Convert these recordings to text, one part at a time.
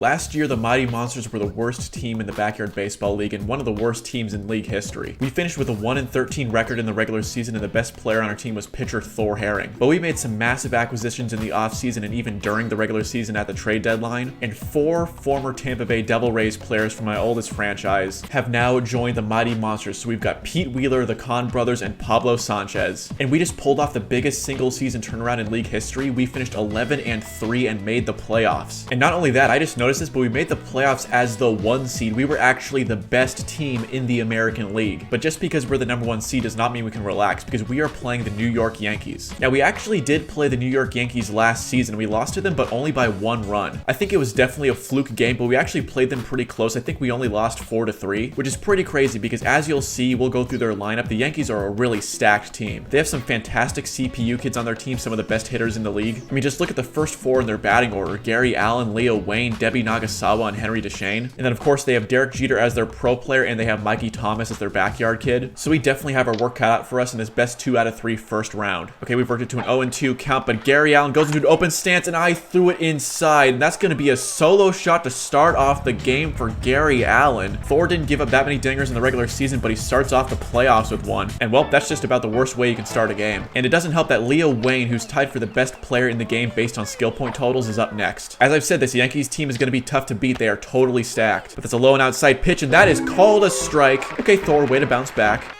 Last year, the Mighty Monsters were the worst team in the Backyard Baseball League and one of the worst teams in league history. We finished with a 1-13 record in the regular season, and the best player on our team was pitcher Thor Herring. But we made some massive acquisitions in the offseason and even during the regular season at the trade deadline, and 4 former Tampa Bay Devil Rays players from my oldest franchise have now joined the Mighty Monsters. So we've got Pete Wheeler, the Kahn brothers, and Pablo Sanchez. And we just pulled off the biggest single season turnaround in league history. We finished 11-3 and made the playoffs. And not only that, I just noticed this, but we made the playoffs as the 1 seed. We were actually the best team in the American League. But just because we're the number 1 seed does not mean we can relax, because we are playing the New York Yankees. Now, we actually did play the New York Yankees last season. We lost to them, but only by 1 run. I think it was definitely a fluke game, but we actually played them pretty close. I think we only lost 4-3, which is pretty crazy because, as you'll see, we'll go through their lineup. The Yankees are a really stacked team. They have some fantastic CPU kids on their team, some of the best hitters in the league. I mean, just look at the first 4 in their batting order: Gary Allen, Leo Wayne, Debbie Nagasawa, and Henry Deschene. And then, of course, they have Derek Jeter as their pro player, and they have Mikey Thomas as their backyard kid. So we definitely have our work cut out for us in this best 2 out of 3 first round. Okay, we've worked it to an 0-2 count, but Gary Allen goes into an open stance, and I threw it inside. And that's going to be a solo shot to start off the game for Gary Allen. Thor didn't give up that many dingers in the regular season, but he starts off the playoffs with 1. And, well, that's just about the worst way you can start a game. And it doesn't help that Leo Wayne, who's tied for the best player in the game based on skill point totals, is up next. As I've said, this Yankees team is going to be tough to beat. They are totally stacked. But that's a low and outside pitch, and that is called a strike. Okay, Thor, way to bounce back.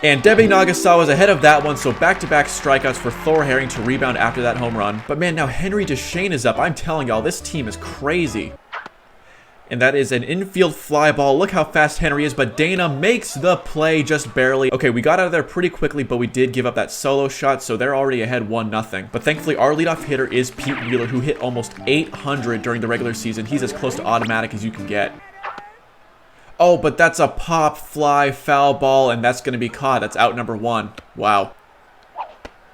And Debbie Nagasawa is ahead of that one, so back-to-back strikeouts for Thor Herring to rebound after that home run. But man, now Henry Deschene is up. I'm telling y'all, this team is crazy. And that is an infield fly ball. Look how fast Henry is, but Dana makes the play just barely. Okay, we got out of there pretty quickly, but we did give up that solo shot, so they're already ahead 1-0. But thankfully, our leadoff hitter is Pete Wheeler, who hit almost 800 during the regular season. He's as close to automatic as you can get. Oh, but that's a pop fly foul ball, and that's going to be caught. That's out number 1. Wow.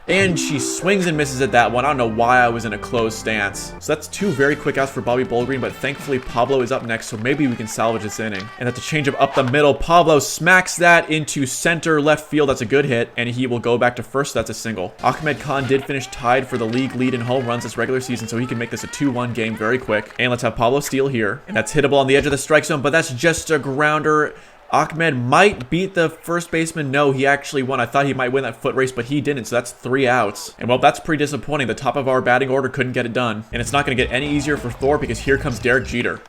And she swings and misses at that one. I don't know why I was in a closed stance. So that's 2 very quick outs for Bobby Bullgreen, but thankfully Pablo is up next, so maybe we can salvage this inning. And that's a changeup up the middle. Pablo smacks that into center left field. That's a good hit, and he will go back to first. So that's a single. Ahmed Khan did finish tied for the league lead in home runs this regular season, so he can make this a 2-1 game very quick. And let's have Pablo steal here. And that's hittable on the edge of the strike zone, but that's just a grounder. Ahmed might beat the first baseman. No, he actually won. I thought he might win that foot race, but he didn't, so that's 3 outs. And, well, that's pretty disappointing. The top of our batting order couldn't get it done. And it's not going to get any easier for Thor because here comes Derek Jeter.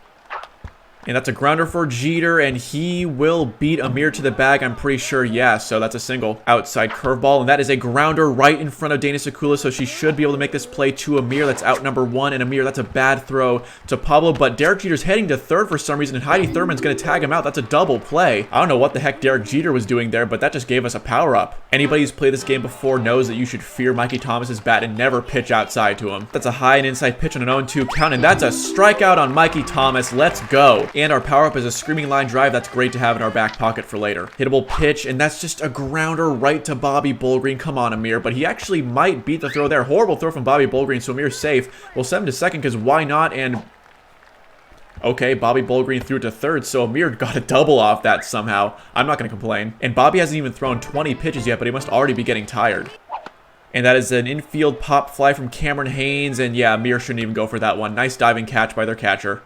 And that's a grounder for Jeter, and he will beat Amir to the bag, I'm pretty sure. Yeah, so that's a single. Outside curveball, and that is a grounder right in front of Dana Sekula, so she should be able to make this play to Amir. That's out number 1, and Amir, that's a bad throw to Pablo, but Derek Jeter's heading to third for some reason, and Heidi Thurman's going to tag him out. That's a double play. I don't know what the heck Derek Jeter was doing there, but that just gave us a power-up. Anybody who's played this game before knows that you should fear Mikey Thomas's bat and never pitch outside to him. That's a high and inside pitch on an 0-2 count, and that's a strikeout on Mikey Thomas. Let's go. And our power-up is a screaming line drive. That's great to have in our back pocket for later. Hittable pitch, and that's just a grounder right to Bobby Bullgreen. Come on, Amir, but he actually might beat the throw there. Horrible throw from Bobby Bullgreen, so Amir's safe. We'll send him to second because why not? And okay, Bobby Bullgreen threw it to third, so Amir got a double off that somehow. I'm not going to complain. And Bobby hasn't even thrown 20 pitches yet, but he must already be getting tired. And that is an infield pop fly from Cameron Haynes, and yeah, Amir shouldn't even go for that one. Nice diving catch by their catcher.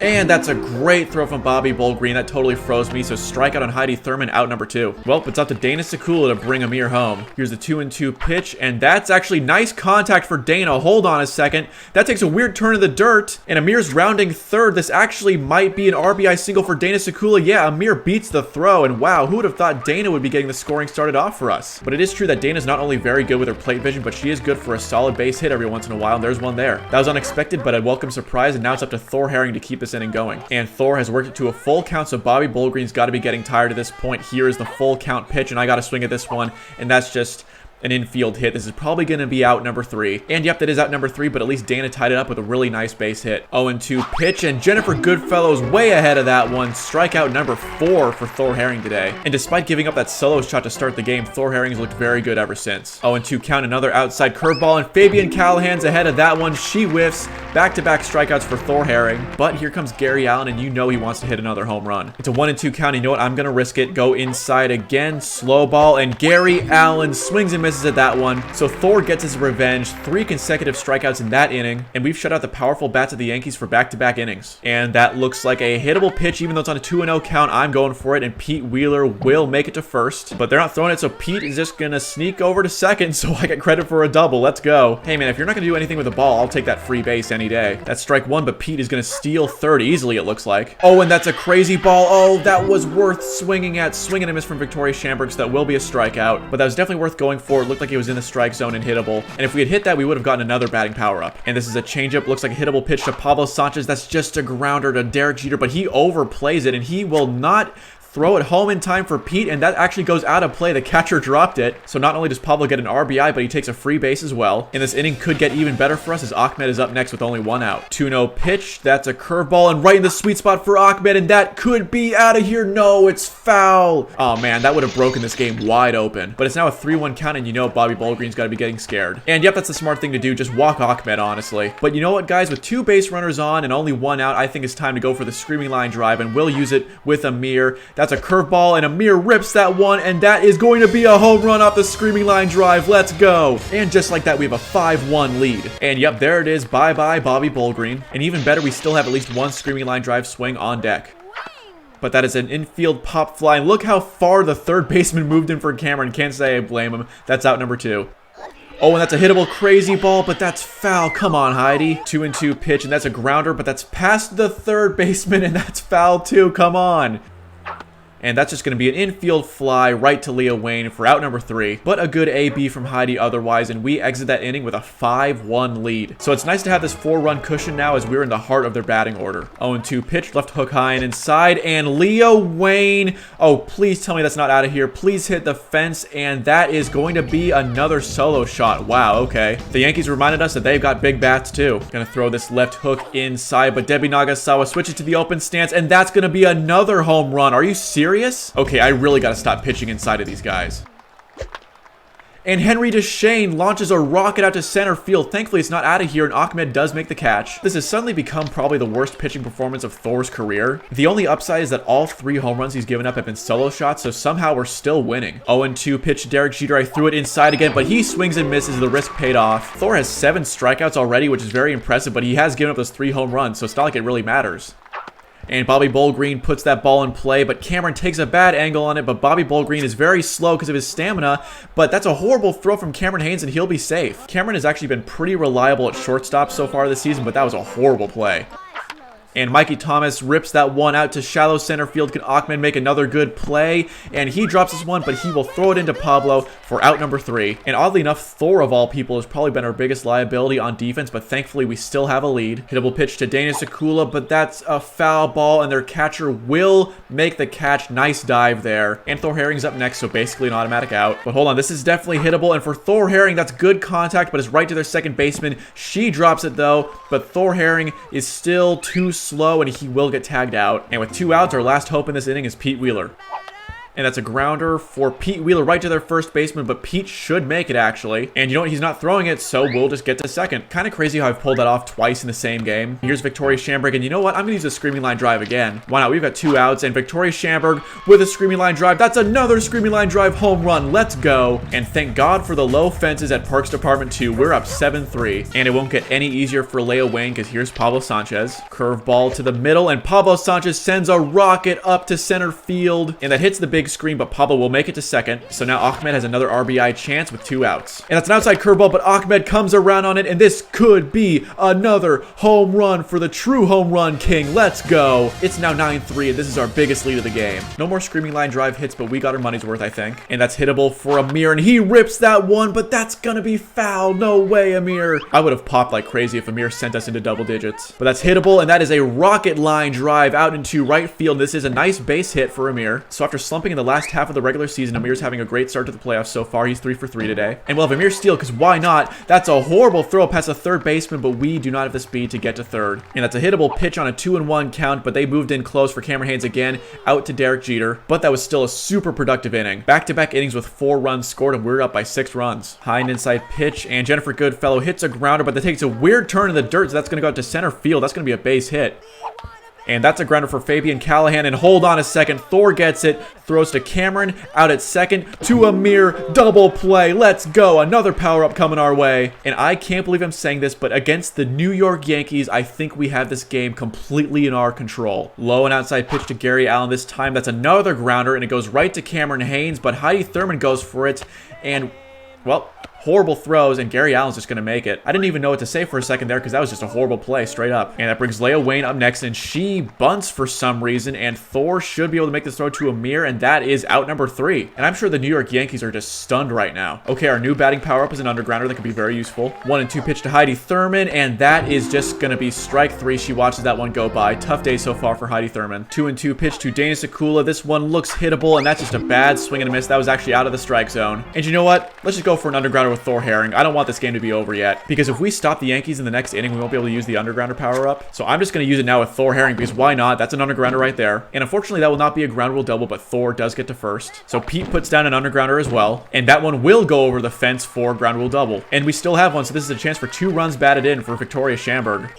And that's a great throw from Bobby Bullgreen. That totally froze me, so strikeout on Heidi Thurman, out number 2. Well, it's up to Dana Sekula to bring Amir home. Here's the 2-2 pitch, and that's actually nice contact for Dana. Hold on a second. That takes a weird turn in the dirt, and Amir's rounding third. This actually might be an RBI single for Dana Sekula. Yeah, Amir beats the throw, and wow, who would have thought Dana would be getting the scoring started off for us? But it is true that Dana's not only very good with her plate vision, but she is good for a solid base hit every once in a while, and there's one there. That was unexpected, but a welcome surprise, and now it's up to Thor Herring to keep this inning going. And Thor has worked it to a full count, so Bobby Bullgreen's got to be getting tired at this point. Here is the full count pitch, and I got to swing at this one, and that's just an infield hit. This is probably going to be out number 3. And yep, that is out number 3, but at least Dana tied it up with a really nice base hit. 0-2 pitch, and Jennifer Goodfellow's way ahead of that one. Strikeout number 4 for Thor Herring today. And despite giving up that solo shot to start the game, Thor Herring's looked very good ever since. 0-2 count, another outside curveball, and Fabian Callahan's ahead of that one. She whiffs. Back-to-back strikeouts for Thor Herring. But here comes Gary Allen, and you know he wants to hit another home run. It's a 1-2 count. You know what? I'm going to risk it. Go inside again. Slow ball, and Gary Allen swings and misses misses at that one. So Thor gets his revenge. 3 consecutive strikeouts in that inning. And we've shut out the powerful bats of the Yankees for back-to-back innings. And that looks like a hittable pitch. Even though it's on a 2-0 count, I'm going for it. And Pete Wheeler will make it to first. But they're not throwing it, so Pete is just going to sneak over to second so I get credit for a double. Let's go. Hey, man, if you're not going to do anything with the ball, I'll take that free base any day. That's strike 1, but Pete is going to steal third easily, it looks like. Oh, and that's a crazy ball. Oh, that was worth swinging at. Swing and a miss from Victoria Schamberg, so that will be a strikeout. But that was definitely worth going for. It looked like he was in the strike zone and hittable. And if we had hit that, we would have gotten another batting power-up. And this is a changeup. Looks like a hittable pitch to Pablo Sanchez. That's just a grounder to Derek Jeter, but he overplays it, and he will not throw it home in time for Pete, and that actually goes out of play. The catcher dropped it. So not only does Pablo get an RBI, but he takes a free base as well. And this inning could get even better for us as Ahmed is up next with only 1 out. 2-0 pitch. That's a curveball and right in the sweet spot for Ahmed, and that could be out of here. No, it's foul. Oh, man, that would have broken this game wide open. But it's now a 3-1 count, and you know Bobby Ballgreen's got to be getting scared. And yep, that's the smart thing to do. Just walk Ahmed, honestly. But you know what, guys? With 2 base runners on and only 1 out, I think it's time to go for the screaming line drive, and we'll use it with Amir. That's a curveball, and Amir rips that one, and that is going to be a home run off the screaming line drive. Let's go. And just like that, we have a 5-1 lead. And yep, there it is. Bye-bye, Bobby Ballgreen. And even better, we still have at least 1 screaming line drive swing on deck. But that is an infield pop fly. And look how far the third baseman moved in for Cameron. Can't say I blame him. That's out number 2. Oh, and that's a hittable crazy ball, but that's foul. Come on, Heidi. 2-2 pitch, and that's a grounder, but that's past the third baseman, and that's foul too. Come on. And that's just going to be an infield fly right to Leah Wayne for out number 3. But a good AB from Heidi otherwise, and we exit that inning with a 5-1 lead. So it's nice to have this 4-run cushion now as we're in the heart of their batting order. 0-2 pitch, left hook high and inside, and Leah Wayne. Oh, please tell me that's not out of here. Please hit the fence, and that is going to be another solo shot. Wow, okay. The Yankees reminded us that they've got big bats too. Gonna throw this left hook inside, but Debbie Nagasawa switches to the open stance, and that's gonna be another home run. Are you serious? Okay, I really got to stop pitching inside of these guys. And Henry DeShane launches a rocket out to center field. Thankfully, it's not out of here, and Ahmed does make the catch. This has suddenly become probably the worst pitching performance of Thor's career. The only upside is that all 3 home runs he's given up have been solo shots, so somehow we're still winning. 0-2 pitch to Derek Jeter. I threw it inside again, but he swings and misses. The risk paid off. Thor has 7 strikeouts already, which is very impressive, but he has given up those 3 home runs, so it's not like it really matters. And Bobby Ballgreen puts that ball in play, but Cameron takes a bad angle on it, but Bobby Ballgreen is very slow because of his stamina, but that's a horrible throw from Cameron Haynes, and he'll be safe. Cameron has actually been pretty reliable at shortstop so far this season, but that was a horrible play. And Mikey Thomas rips that one out to shallow center field. Can Ahmed make another good play? And he drops this one, but he will throw it into Pablo for out number 3. And oddly enough, Thor of all people has probably been our biggest liability on defense, but thankfully we still have a lead. Hittable pitch to Dana Sekula, but that's a foul ball, and their catcher will make the catch. Nice dive there. And Thor Herring's up next, so basically an automatic out. But hold on, this is definitely hittable, and for Thor Herring, that's good contact, but it's right to their second baseman. She drops it though, but Thor Herring is still too slow, and he will get tagged out. And with 2 outs, our last hope in this inning is Pete Wheeler. And that's a grounder for Pete Wheeler right to their first baseman, but Pete should make it, actually. And you know what? He's not throwing it, so we'll just get to second. Kind of crazy how I've pulled that off twice in the same game. Here's Victoria Schamberg, and you know what? I'm going to use a screaming line drive again. Why not? We've got 2 outs, and Victoria Schamberg with a screaming line drive. That's another screaming line drive home run. Let's go. And thank God for the low fences at Parks Department 2. We're up 7-3, and it won't get any easier for Leah Wayne because here's Pablo Sanchez. Curveball to the middle, and Pablo Sanchez sends a rocket up to center field, and that hits the big screen, but Pablo will make it to second. So now Ahmed has another RBI chance with 2 outs. And that's an outside curveball, but Ahmed comes around on it, and this could be another home run for the true home run king. Let's go. It's now 9-3, and this is our biggest lead of the game. No more screaming line drive hits, but we got our money's worth, I think. And that's hittable for Amir, and he rips that one, but that's gonna be foul. No way, Amir. I would have popped like crazy if Amir sent us into double digits. But that's hittable, and that is a rocket line drive out into right field. This is a nice base hit for Amir. So after slumping in the last half of the regular season, Amir's having a great start to the playoffs so far. He's 3 for 3 today. And we'll have Amir steal, because why not? That's a horrible throw past the third baseman, but we do not have the speed to get to third. And that's a hittable pitch on a 2-1 count, but they moved in close for Cameron Haynes again, out to Derek Jeter. But that was still a super productive inning. Back-to-back innings with 4 runs scored, and we're up by 6 runs. High and inside pitch, and Jennifer Goodfellow hits a grounder, but that takes a weird turn in the dirt, so that's going to go out to center field. That's going to be a base hit. And that's a grounder for Fabian Callahan. And hold on a second. Thor gets it. Throws to Cameron. Out at second. To Amir. Double play. Let's go. Another power-up coming our way. And I can't believe I'm saying this, but against the New York Yankees, I think we have this game completely in our control. Low and outside pitch to Gary Allen this time. That's another grounder, and it goes right to Cameron Haynes, but Heidi Thurman goes for it. And, well, horrible throws, and Gary Allen's just going to make it. I didn't even know what to say for a second there because that was just a horrible play straight up. And that brings Leah Wayne up next, and she bunts for some reason, and Thor should be able to make this throw to Amir, and that is out number 3. And I'm sure the New York Yankees are just stunned right now. Okay, our new batting power-up is an undergrounder that could be very useful. 1-2 pitch to Heidi Thurman, and that is just going to be strike 3. She watches that one go by. Tough day so far for Heidi Thurman. 2-2 pitch to Dana Sakula. This one looks hittable, and that's just a bad swing and a miss. That was actually out of the strike zone. And you know what? Let's just go for an undergrounder with Thor Herring. I don't want this game to be over yet, because if we stop the Yankees in the next inning, we won't be able to use the undergrounder power-up. So I'm just going to use it now with Thor Herring, because why not? That's an undergrounder right there. And unfortunately, that will not be a ground rule double, but Thor does get to first. So Pete puts down an undergrounder as well, and that one will go over the fence for ground rule double. And we still have one, so this is a chance for 2 runs batted in for Victoria Schamberg.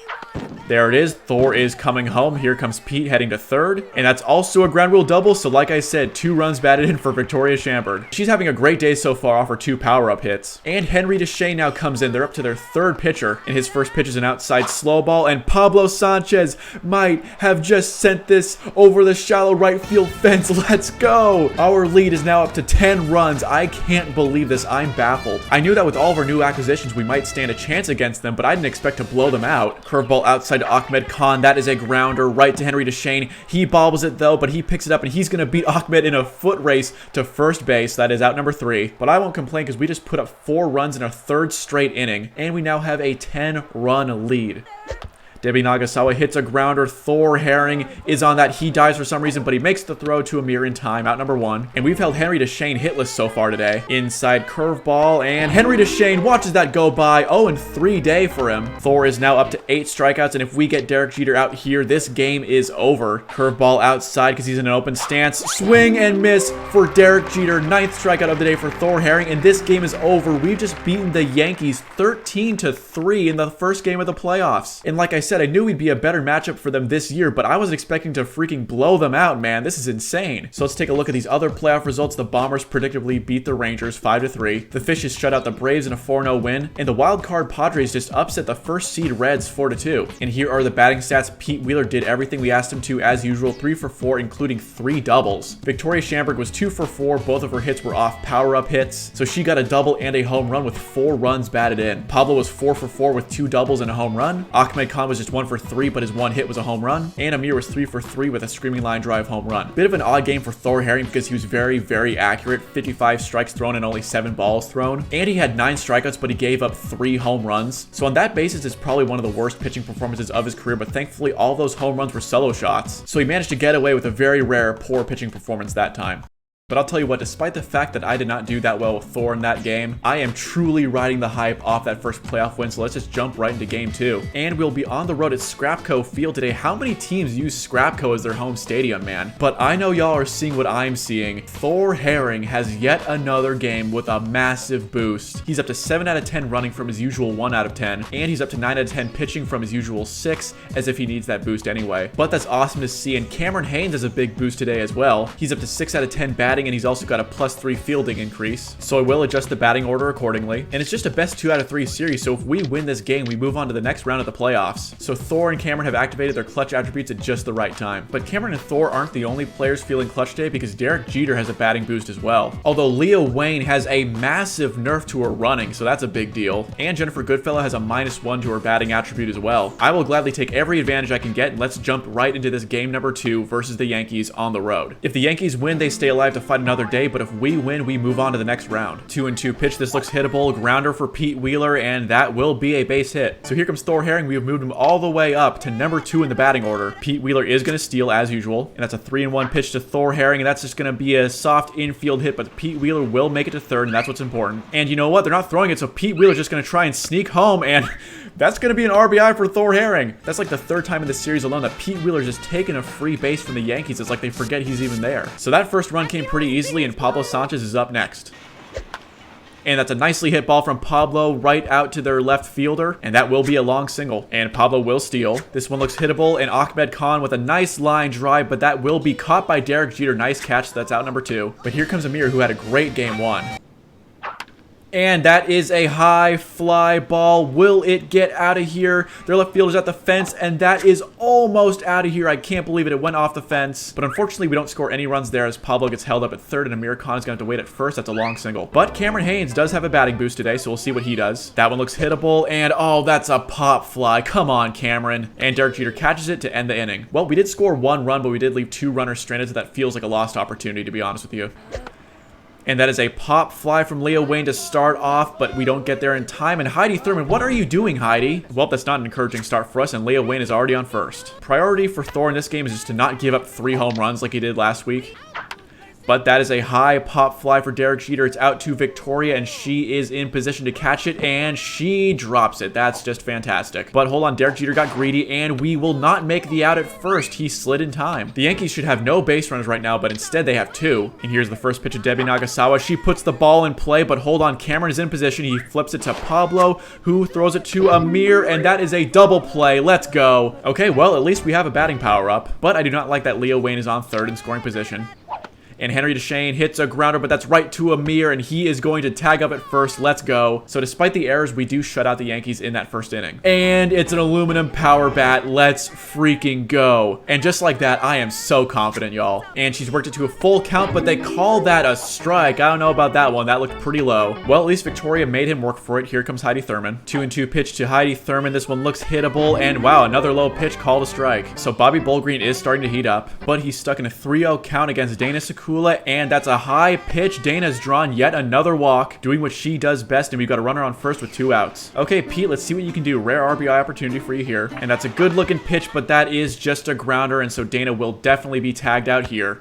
There it is. Thor is coming home. Here comes Pete heading to third. And that's also a ground rule double. So like I said, 2 runs batted in for Victoria Schamberg. She's having a great day so far off her 2 power-up hits. And Henry DeShane now comes in. They're up to their 3rd pitcher. And his first pitch is an outside slow ball. And Pablo Sanchez might have just sent this over the shallow right field fence. Let's go. Our lead is now up to 10 runs. I can't believe this. I'm baffled. I knew that with all of our new acquisitions, we might stand a chance against them, but I didn't expect to blow them out. Curveball outside to Ahmed Khan. That is a grounder right to Henry DeShane. He bobbles it though, but he picks it up and he's going to beat Ahmed in a foot race to first base. That is out number 3. But I won't complain because we just put up 4 runs in our 3rd straight inning, and we now have a 10-run lead. Debbie Nagasawa hits a grounder. Thor Herring is on that. He dives for some reason, but he makes the throw to Amir in time, out number 1. And we've held Henry DeShane hitless so far today. Inside curveball, and Henry DeShane watches that go by. 0-3 day for him. Thor is now up to 8 strikeouts, and if we get Derek Jeter out here, this game is over. Curveball outside because he's in an open stance. Swing and miss for Derek Jeter. 9th strikeout of the day for Thor Herring, and this game is over. We've just beaten the Yankees 13-3 in the first game of the playoffs. And like I said, I knew we'd be a better matchup for them this year, but I wasn't expecting to freaking blow them out, man. This is insane. So let's take a look at these other playoff results. The Bombers predictably beat the Rangers 5-3. The Fishes shut out the Braves in a 4-0 win, and the wild card Padres just upset the first seed Reds 4-2. And here are the batting stats. Pete Wheeler did everything we asked him to as usual, 3 for 4, including 3 doubles. Victoria Schamberg was 2 for 4. Both of her hits were off power-up hits, so she got a double and a home run with 4 runs batted in. Pablo was 4 for 4 with 2 doubles and a home run. Ahmed Khan was just 1 for 3, but his 1 hit was a home run. And Amir was 3 for 3 with a screaming line drive home run. Bit of an odd game for Thor Herring because he was very, very accurate. 55 strikes thrown and only 7 balls thrown. And he had 9 strikeouts, but he gave up 3 home runs. So on that basis, it's probably one of the worst pitching performances of his career, but thankfully all those home runs were solo shots. So he managed to get away with a very rare poor pitching performance that time. But I'll tell you what, despite the fact that I did not do that well with Thor in that game, I am truly riding the hype off that first playoff win, so let's just jump right into game 2. And we'll be on the road at Scrapco Field today. How many teams use Scrapco as their home stadium, man? But I know y'all are seeing what I'm seeing. Thor Herring has yet another game with a massive boost. He's up to 7 out of 10 running from his usual 1 out of 10, and he's up to 9 out of 10 pitching from his usual 6, as if he needs that boost anyway. But that's awesome to see, and Cameron Haynes has a big boost today as well. He's up to 6 out of 10 batting, and he's also got a +3 fielding increase, so I will adjust the batting order accordingly. And it's just a best 2 out of 3 series, so if we win this game, we move on to the next round of the playoffs. So Thor and Cameron have activated their clutch attributes at just the right time. But Cameron and Thor aren't the only players feeling clutch today, because Derek Jeter has a batting boost as well. Although Leah Wayne has a massive nerf to her running, so that's a big deal. And Jennifer Goodfellow has a -1 to her batting attribute as well. I will gladly take every advantage I can get, and let's jump right into this game number 2 versus the Yankees on the road. If the Yankees win, they stay alive to fight another day, but if we win, we move on to the next round. 2-2 pitch. This looks hittable. Grounder for Pete Wheeler, and that will be a base hit. So here comes Thor Herring. We have moved him all the way up to number 2 in the batting order. Pete Wheeler is going to steal as usual, and that's a 3-1 pitch to Thor Herring, and that's just going to be a soft infield hit, but Pete Wheeler will make it to third, and that's what's important. And you know what? They're not throwing it, so Pete Wheeler's just going to try and sneak home, and that's going to be an RBI for Thor Herring. That's like the 3rd time in this series alone that Pete Wheeler's just taken a free base from the Yankees. It's like they forget he's even there. So that first run came pretty easily, and Pablo Sanchez is up next. And that's a nicely hit ball from Pablo right out to their left fielder. And that will be a long single. And Pablo will steal. This one looks hittable. And Ahmed Khan with a nice line drive, but that will be caught by Derek Jeter. Nice catch. So that's out number 2. But here comes Amir, who had a great game 1. And that is a high fly ball. Will it get out of here? Their left fielder's at the fence, and that is almost out of here. I can't believe it. It went off the fence. But unfortunately, we don't score any runs there as Pablo gets held up at third, and Amir Khan is going to have to wait at first. That's a long single. But Cameron Haynes does have a batting boost today, so we'll see what he does. That one looks hittable, and oh, that's a pop fly. Come on, Cameron. And Derek Jeter catches it to end the inning. Well, we did score 1 run, but we did leave 2 runners stranded, so that feels like a lost opportunity, to be honest with you. And that is a pop fly from Leo Wayne to start off, but we don't get there in time. And Heidi Thurman, what are you doing, Heidi? Well, that's not an encouraging start for us, and Leo Wayne is already on first. Priority for Thor in this game is just to not give up 3 home runs like he did last week. But that is a high pop fly for Derek Jeter. It's out to Victoria, and she is in position to catch it, and she drops it. That's just fantastic. But hold on, Derek Jeter got greedy, and we will not make the out at first. He slid in time. The Yankees should have no base runners right now, but instead they have 2. And here's the first pitch of Debbie Nagasawa. She puts the ball in play, but hold on, Cameron is in position. He flips it to Pablo, who throws it to Amir, and that is a double play. Let's go. Okay, well, at least we have a batting power up, but I do not like that Leo Wayne is on third in scoring position. And Henry DeShane hits a grounder, but that's right to Amir, and he is going to tag up at first. Let's go. So despite the errors, we do shut out the Yankees in that first inning. And it's an aluminum power bat. Let's freaking go. And just like that, I am so confident, y'all. And she's worked it to a full count, but they call that a strike. I don't know about that one. That looked pretty low. Well, at least Victoria made him work for it. Here comes Heidi Thurman. 2-2 pitch to Heidi Thurman. This one looks hittable, and wow, another low pitch called a strike. So Bobby Bullgreen is starting to heat up, but he's stuck in a 3-0 count against Dana Sakula, and that's a high pitch. Dana's drawn yet another walk, doing what she does best, and we've got a runner on first with 2 outs. Okay, Pete, let's see what you can do. Rare RBI opportunity for you here, and that's a good looking pitch, but that is just a grounder, and so Dana will definitely be tagged out here.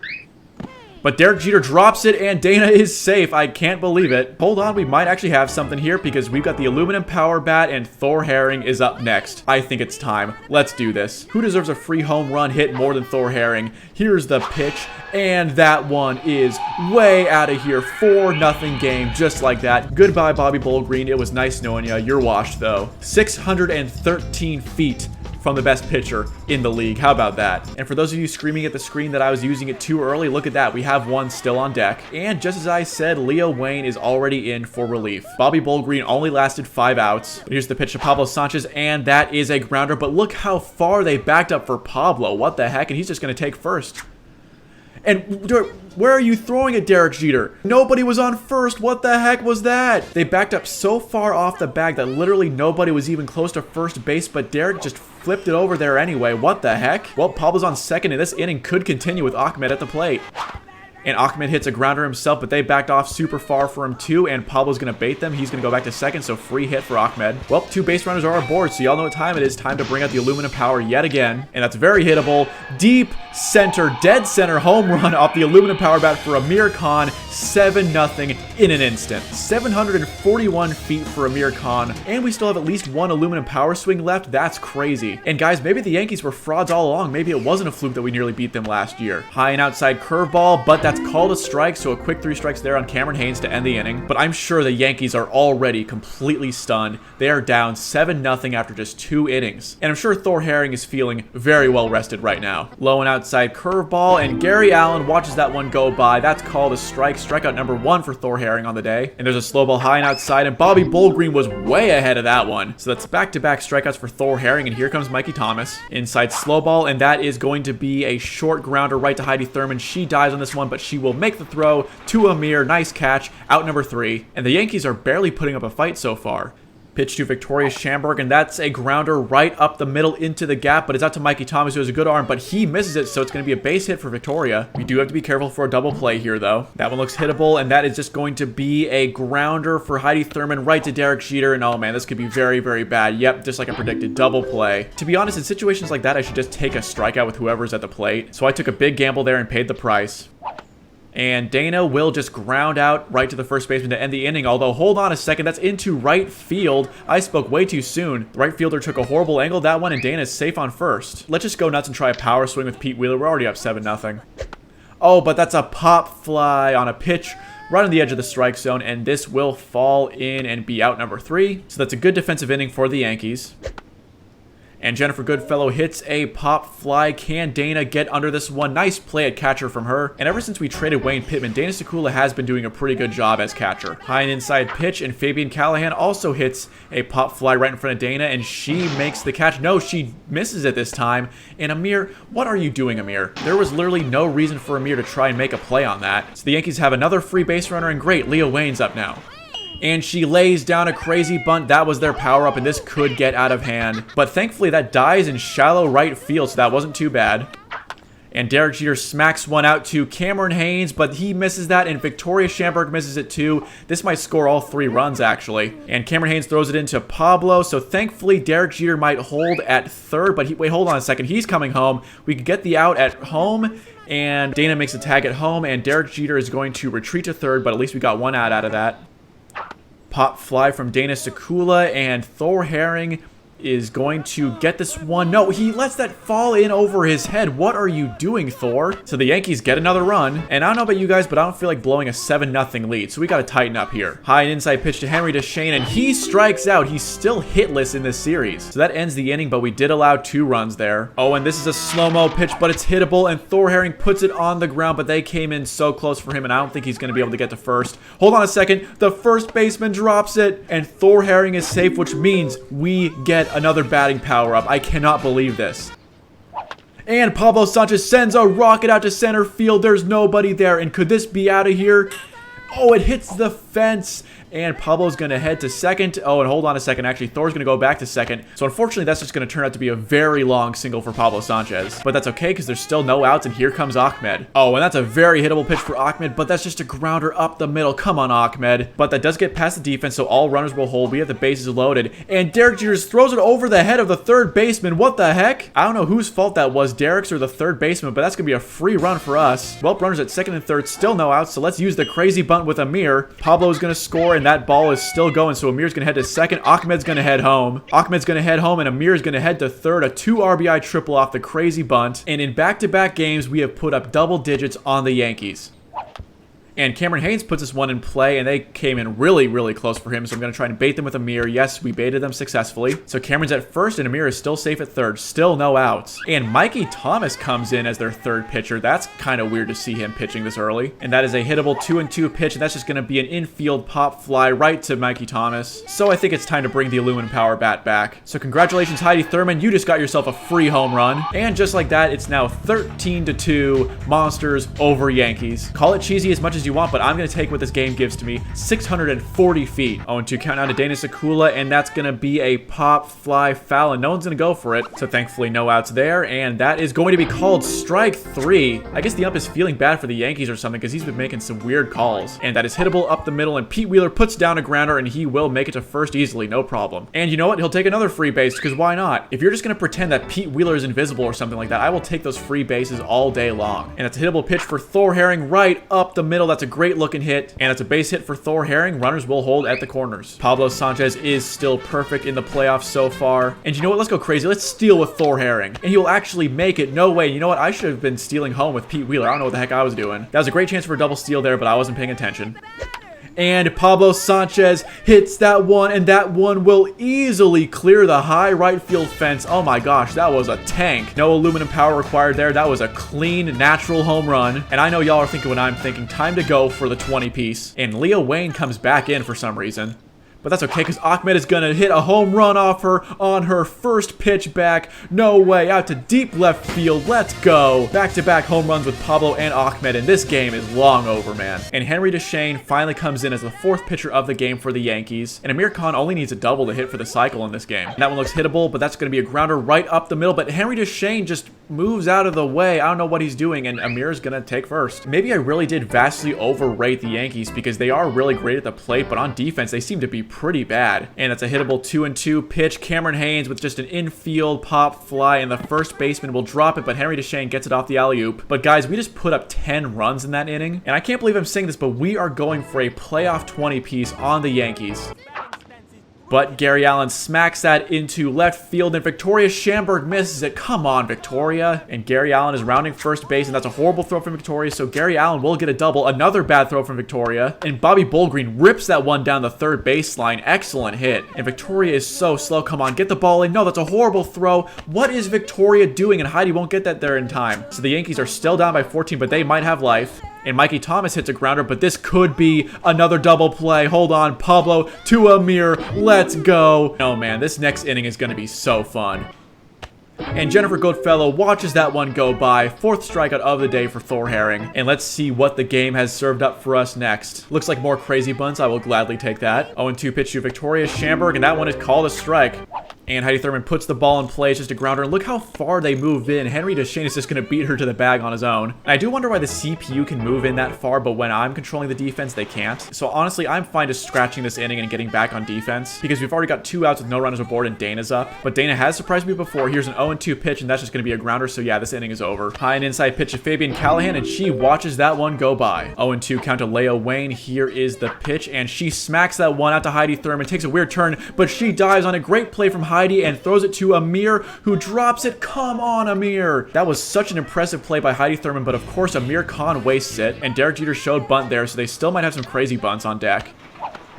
But Derek Jeter drops it, and Dana is safe. I can't believe it. Hold on, we might actually have something here because we've got the aluminum power bat, and Thor Herring is up next. I think it's time. Let's do this. Who deserves a free home run hit more than Thor Herring? Here's the pitch, and that one is way out of here. 4-0 game, just like that. Goodbye, Bobby Bullgreen. It was nice knowing you. You're washed, though. 613 feet from the best pitcher in the league. How about that? And for those of you screaming at the screen that I was using it too early, look at that. We have one still on deck. And just as I said, Leo Wayne is already in for relief. Bobby Bullgreen only lasted 5 outs. But here's the pitch to Pablo Sanchez, and that is a grounder. But look how far they backed up for Pablo. What the heck? And he's just going to take first. And where are you throwing it, Derek Jeter? Nobody was on first. What the heck was that? They backed up so far off the bag that literally nobody was even close to first base, but Derek just flipped it over there anyway. What the heck? Well, Pablo's on second, and this inning could continue with Ahmed at the plate. And Ahmed hits a grounder himself, but they backed off super far for him too, and Pablo's going to bait them. He's going to go back to second, so free hit for Ahmed. Well, 2 base runners are aboard, so y'all know what time it is. Time to bring out the aluminum power yet again. And that's very hittable. Deep center, dead center home run off the aluminum power bat for Amir Khan. 7-0 in an instant. 741 feet for Amir Khan, and we still have at least 1 aluminum power swing left. That's crazy. And guys, maybe the Yankees were frauds all along. Maybe it wasn't a fluke that we nearly beat them last year. High and outside curveball, but that's called a strike, so a quick 3 strikes there on Cameron Haynes to end the inning. But I'm sure the Yankees are already completely stunned. They are down 7-0 after just 2 innings. And I'm sure Thor Herring is feeling very well rested right now. Low and outside curveball, and Gary Allen watches that one go by. That's called a strike. Strikeout number 1 for Thor Herring on the day. And there's a slow ball high and outside, and Bobby Bullgreen was way ahead of that one. So that's back-to-back strikeouts for Thor Herring, and here comes Mikey Thomas. Inside slow ball, and that is going to be a short grounder right to Heidi Thurman. She dies on this one, but she will make the throw to Amir. Nice catch. Out number 3. And the Yankees are barely putting up a fight so far. Pitch to Victoria Schamberg, and that's a grounder right up the middle into the gap, but it's out to Mikey Thomas, who has a good arm, but he misses it, so it's going to be a base hit for Victoria. We do have to be careful for a double play here, though. That one looks hittable, and that is just going to be a grounder for Heidi Thurman right to Derek Jeter, and oh man, this could be very, very bad. Yep, just like I predicted, double play. To be honest, in situations like that, I should just take a strikeout with whoever's at the plate, so I took a big gamble there and paid the price. And Dana will just ground out right to the first baseman to end the inning. Although, hold on a second, that's into right field. I spoke way too soon. The right fielder took a horrible angle that one, and Dana is safe on first. Let's just go nuts and try a power swing with Pete Wheeler. We're already up 7-0. Oh, but that's a pop fly on a pitch right on the edge of the strike zone, and this will fall in and be out number 3. So that's a good defensive inning for the Yankees. And Jennifer Goodfellow hits a pop fly. Can Dana get under this one? Nice play at catcher from her. And ever since we traded Wayne Pittman, Dana Sekula has been doing a pretty good job as catcher. High and inside pitch, and Fabian Callahan also hits a pop fly right in front of Dana, and she makes the catch. No, she misses it this time. And Amir, what are you doing, Amir? There was literally no reason for Amir to try and make a play on that. So the Yankees have another free base runner, and great, Leah Wayne's up now. And she lays down a crazy bunt. That was their power-up, and this could get out of hand. But thankfully, that dies in shallow right field, so that wasn't too bad. And Derek Jeter smacks one out to Cameron Haynes, but he misses that, and Victoria Schamberg misses it too. This might score all 3 runs, actually. And Cameron Haynes throws it into Pablo, so thankfully, Derek Jeter might hold at third, but wait, hold on a second. He's coming home. We could get the out at home, and Dana makes a tag at home, and Derek Jeter is going to retreat to third, but at least we got one out of that. Pop fly from Dana Sekula, and Thor Herring is going to get this one. No, he lets that fall in over his head. What are you doing, Thor? So the Yankees get another run, and I don't know about you guys, but I don't feel like blowing a 7-0 lead, so we got to tighten up here. High and inside pitch to Henry DeShane, and he strikes out. He's still hitless in this series. So that ends the inning, but we did allow 2 runs there. Oh, and this is a slow-mo pitch, but it's hittable, and Thor Herring puts it on the ground, but they came in so close for him, and I don't think he's going to be able to get to first. Hold on a second. The first baseman drops it, and Thor Herring is safe, which means we get another batting power-up. I cannot believe this. And Pablo Sanchez sends a rocket out to center field. There's nobody there, and could this be out of here? Oh, it hits the fence, and Pablo's going to head to second. Oh, and hold on a second. Actually, Thor's going to go back to second. So unfortunately, that's just going to turn out to be a very long single for Pablo Sanchez. But that's okay, because there's still no outs, and here comes Ahmed. Oh, and that's a very hittable pitch for Ahmed, but that's just a grounder up the middle. Come on, Ahmed. But that does get past the defense, so all runners will hold. We have the bases loaded, and Derek Jeter throws it over the head of the third baseman. What the heck? I don't know whose fault that was, Derek's or the third baseman, but that's going to be a free run for us. Well, runners at second and third, still no outs, so let's use the crazy bunt with Amir. Pablo is going to score, and that ball is still going, so Amir's going to head to second. Ahmed's going to head home. Ahmed's going to head home, and Amir is going to head to third. A 2 RBI triple off the crazy bunt. And in back-to-back games, we have put up double digits on the Yankees. And Cameron Haynes puts this one in play, and they came in really, really close for him, so I'm going to try and bait them with Amir. Yes, we baited them successfully. So Cameron's at first, and Amir is still safe at third. Still no outs. And Mikey Thomas comes in as their third pitcher. That's kind of weird to see him pitching this early. And that is a hittable 2-2 pitch, and that's just going to be an infield pop fly right to Mikey Thomas. So I think it's time to bring the aluminum power bat back. So congratulations, Heidi Thurman. You just got yourself a free home run. And just like that, it's now 13-2 Monsters over Yankees. Call it cheesy as much as you want, but I'm going to take what this game gives to me. 640 feet. 0-2 count down to Dana Sekula, and that's going to be a pop fly foul, and no one's going to go for it. So thankfully no outs there, and that is going to be called strike 3. I guess the ump is feeling bad for the Yankees or something, because he's been making some weird calls. And that is hittable up the middle, and Pete Wheeler puts down a grounder, and he will make it to first easily, no problem. And you know what? He'll take another free base, because why not? If you're just going to pretend that Pete Wheeler is invisible or something like that, I will take those free bases all day long. And it's a hittable pitch for Thor Herring right up the middle. That's a great looking hit, and it's a base hit for Thor Herring. Runners will hold at the corners. Pablo Sanchez is still perfect in the playoffs so far. And you know what? Let's go crazy. Let's steal with Thor Herring, and he will actually make it. No way. You know what? I should have been stealing home with Pete Wheeler. I don't know what the heck I was doing. That was a great chance for a double steal there, but I wasn't paying attention. And Pablo Sanchez hits that one, and that one will easily clear the high right field fence. Oh my gosh, that was a tank. No aluminum power required there. That was a clean, natural home run. And I know y'all are thinking what I'm thinking. Time to go for the 20-piece. And Leah Wayne comes back in for some reason. But that's okay, because Ahmed is going to hit a home run off her on her first pitch back. No way, out to deep left field. Let's go. Back-to-back home runs with Pablo and Ahmed, and this game is long over, man. And Henry DeShane finally comes in as the 4th pitcher of the game for the Yankees. And Amir Khan only needs a double to hit for the cycle in this game. And that one looks hittable, but that's going to be a grounder right up the middle. But Henry DeShane just moves out of the way. I don't know what he's doing, and Amir's going to take first. Maybe I really did vastly overrate the Yankees, because they are really great at the plate, but on defense, they seem to be pretty bad. And it's a hittable 2-2 pitch. Cameron Haynes with just an infield pop fly, and the first baseman will drop it, but Henry DeShane gets it off the alley-oop. But guys, we just put up 10 runs in that inning, and I can't believe I'm saying this, but we are going for a playoff 20-piece on the Yankees. But Gary Allen smacks that into left field, and Victoria Schamberg misses it. Come on, Victoria. And Gary Allen is rounding first base, and that's a horrible throw from Victoria, so Gary Allen will get a double. Another bad throw from Victoria. And Bobby Bullgreen rips that one down the third baseline. Excellent hit. And Victoria is so slow. Come on, get the ball in. No, that's a horrible throw. What is Victoria doing? And Heidi won't get that there in time. So the Yankees are still down by 14, but they might have life. And Mikey Thomas hits a grounder, but this could be another double play. Hold on, Pablo to Amir. Let's go. Oh man, this next inning is going to be so fun. And Jennifer Goodfellow watches that one go by. Fourth strikeout of the day for Thor Herring. And let's see what the game has served up for us next. Looks like more crazy bunts. I will gladly take that. 0-2 pitch to Victoria Schamberg, and that one is called a strike. And Heidi Thurman puts the ball in play. It's just a grounder. And look how far they move in. Henry Deshane is just going to beat her to the bag on his own. And I do wonder why the CPU can move in that far, but when I'm controlling the defense, they can't. So honestly, I'm fine just scratching this inning and getting back on defense because we've already got 2 outs with no runners aboard and Dana's up. But Dana has surprised me before. Here's an 0-2 pitch, and that's just going to be a grounder. So yeah, this inning is over. High and inside pitch to Fabian Callahan, and she watches that one go by. 0-2 count to Leia Wayne. Here is the pitch, and she smacks that one out to Heidi Thurman. Takes a weird turn, but she dives on a great play from Heidi and throws it to Amir, who drops it. Come on, Amir. That was such an impressive play by Heidi Thurman, but of course Amir Khan wastes it, and Derek Jeter showed bunt there, so they still might have some crazy bunts on deck.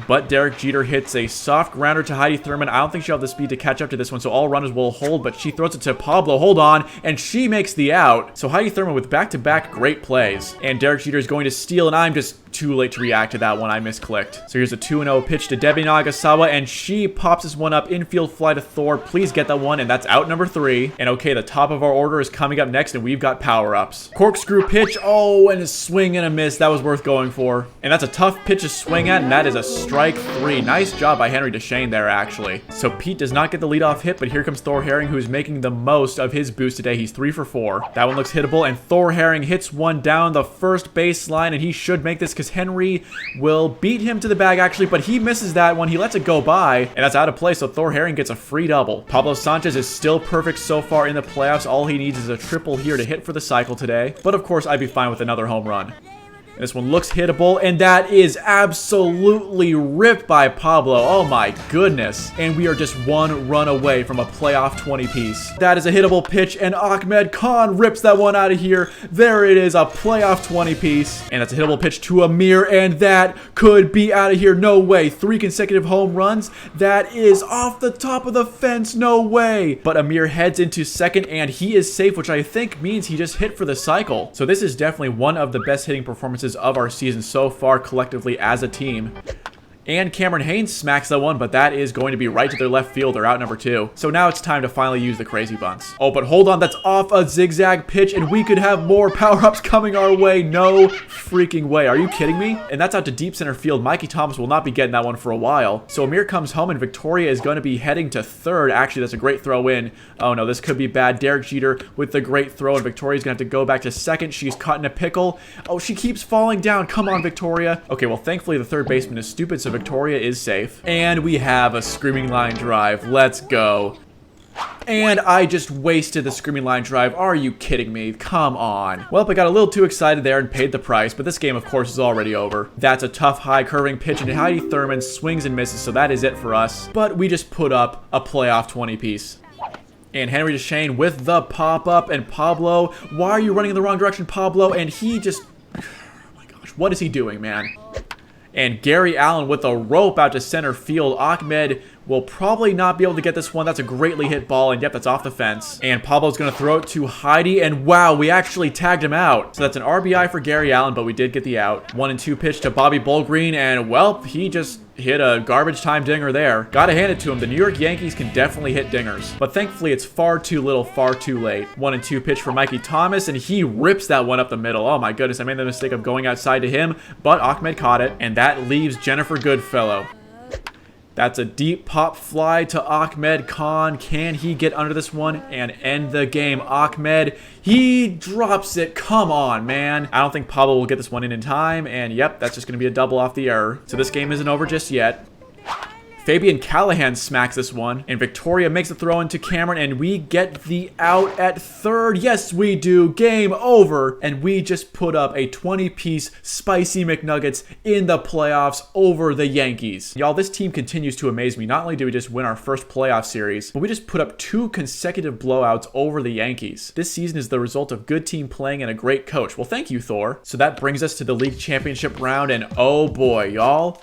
But Derek Jeter hits a soft grounder to Heidi Thurman. I don't think she'll have the speed to catch up to this one, so all runners will hold, but she throws it to Pablo. Hold on, and she makes the out. So Heidi Thurman with back-to-back great plays. And Derek Jeter is going to steal, and I'm just too late to react to that one. I misclicked. So here's a 2-0 pitch to Debbie Nagasawa, and she pops this one up. Infield fly to Thor. Please get that one, and that's out number 3. And okay, the top of our order is coming up next, and we've got power-ups. Corkscrew pitch. Oh, and a swing and a miss. That was worth going for. And that's a tough pitch to swing at, and that is a strike 3. Nice job by Henry Deshane there, actually. So Pete does not get the leadoff hit, but here comes Thor Herring, who's making the most of his boost today. He's 3 for 4. That one looks hittable, and Thor Herring hits one down the first baseline, and he should make this because Henry will beat him to the bag, actually, but he misses that one. He lets it go by, and that's out of play, so Thor Herring gets a free double. Pablo Sanchez is still perfect so far in the playoffs. All he needs is a triple here to hit for the cycle today, but of course, I'd be fine with another home run. And this one looks hittable, and that is absolutely ripped by Pablo. Oh my goodness. And we are just 1 run away from a playoff 20-piece. That is a hittable pitch, and Ahmed Khan rips that one out of here. There it is, a playoff 20-piece. And that's a hittable pitch to Amir, and that could be out of here. No way. 3 consecutive home runs. That is off the top of the fence. No way. But Amir heads into second, and he is safe, which I think means he just hit for the cycle. So this is definitely one of the best hitting performances of our season so far collectively as a team. And Cameron Haynes smacks that one, but that is going to be right to their left fielder, out number 2. So now it's time to finally use the crazy bunts. Oh, but hold on, that's off a zigzag pitch, and we could have more power-ups coming our way. No freaking way. Are you kidding me? And that's out to deep center field. Mikey Thomas will not be getting that one for a while. So Amir comes home, and Victoria is going to be heading to third. Actually, that's a great throw in. Oh no, this could be bad. Derek Jeter with the great throw, and Victoria's going to have to go back to second. She's caught in a pickle. Oh, she keeps falling down. Come on, Victoria. Okay, well, thankfully the third baseman is stupid, so Victoria is safe. And we have a screaming line drive. Let's go. And I just wasted the screaming line drive. Are you kidding me? Come on. Well, I got a little too excited there and paid the price, but this game, of course, is already over. That's a tough, high curving pitch, and Heidi Thurman swings and misses, so that is it for us. But we just put up a playoff 20-piece. And Henry Deshane with the pop-up, and Pablo, why are you running in the wrong direction, Pablo? And he just, oh my gosh, what is he doing, man? And Gary Allen with a rope out to center field. Ahmed will probably not be able to get this one. That's a greatly hit ball, and yep, that's off the fence. And Pablo's going to throw it to Heidi, and wow, we actually tagged him out. So that's an RBI for Gary Allen, but we did get the out. 1-2 pitch to Bobby Bullgreen, and well, he just hit a garbage time dinger there. Gotta hand it to him. The New York Yankees can definitely hit dingers, but thankfully it's far too little, far too late. 1-2 pitch for Mikey Thomas, and he rips that one up the middle. Oh my goodness, I made the mistake of going outside to him, but Ahmed caught it, and that leaves Jennifer Goodfellow. That's a deep pop fly to Ahmed Khan. Can he get under this one and end the game? Ahmed, he drops it. Come on, man. I don't think Pablo will get this one in time. And yep, that's just going to be a double off the error. So this game isn't over just yet. Fabian Callahan smacks this one, and Victoria makes a throw into Cameron, and we get the out at third. Yes, we do. Game over. And we just put up a 20-piece spicy McNuggets in the playoffs over the Yankees. Y'all, this team continues to amaze me. Not only did we just win our first playoff series, but we just put up 2 consecutive blowouts over the Yankees. This season is the result of good team playing and a great coach. Well, thank you, Thor. So that brings us to the league championship round, and oh boy, y'all,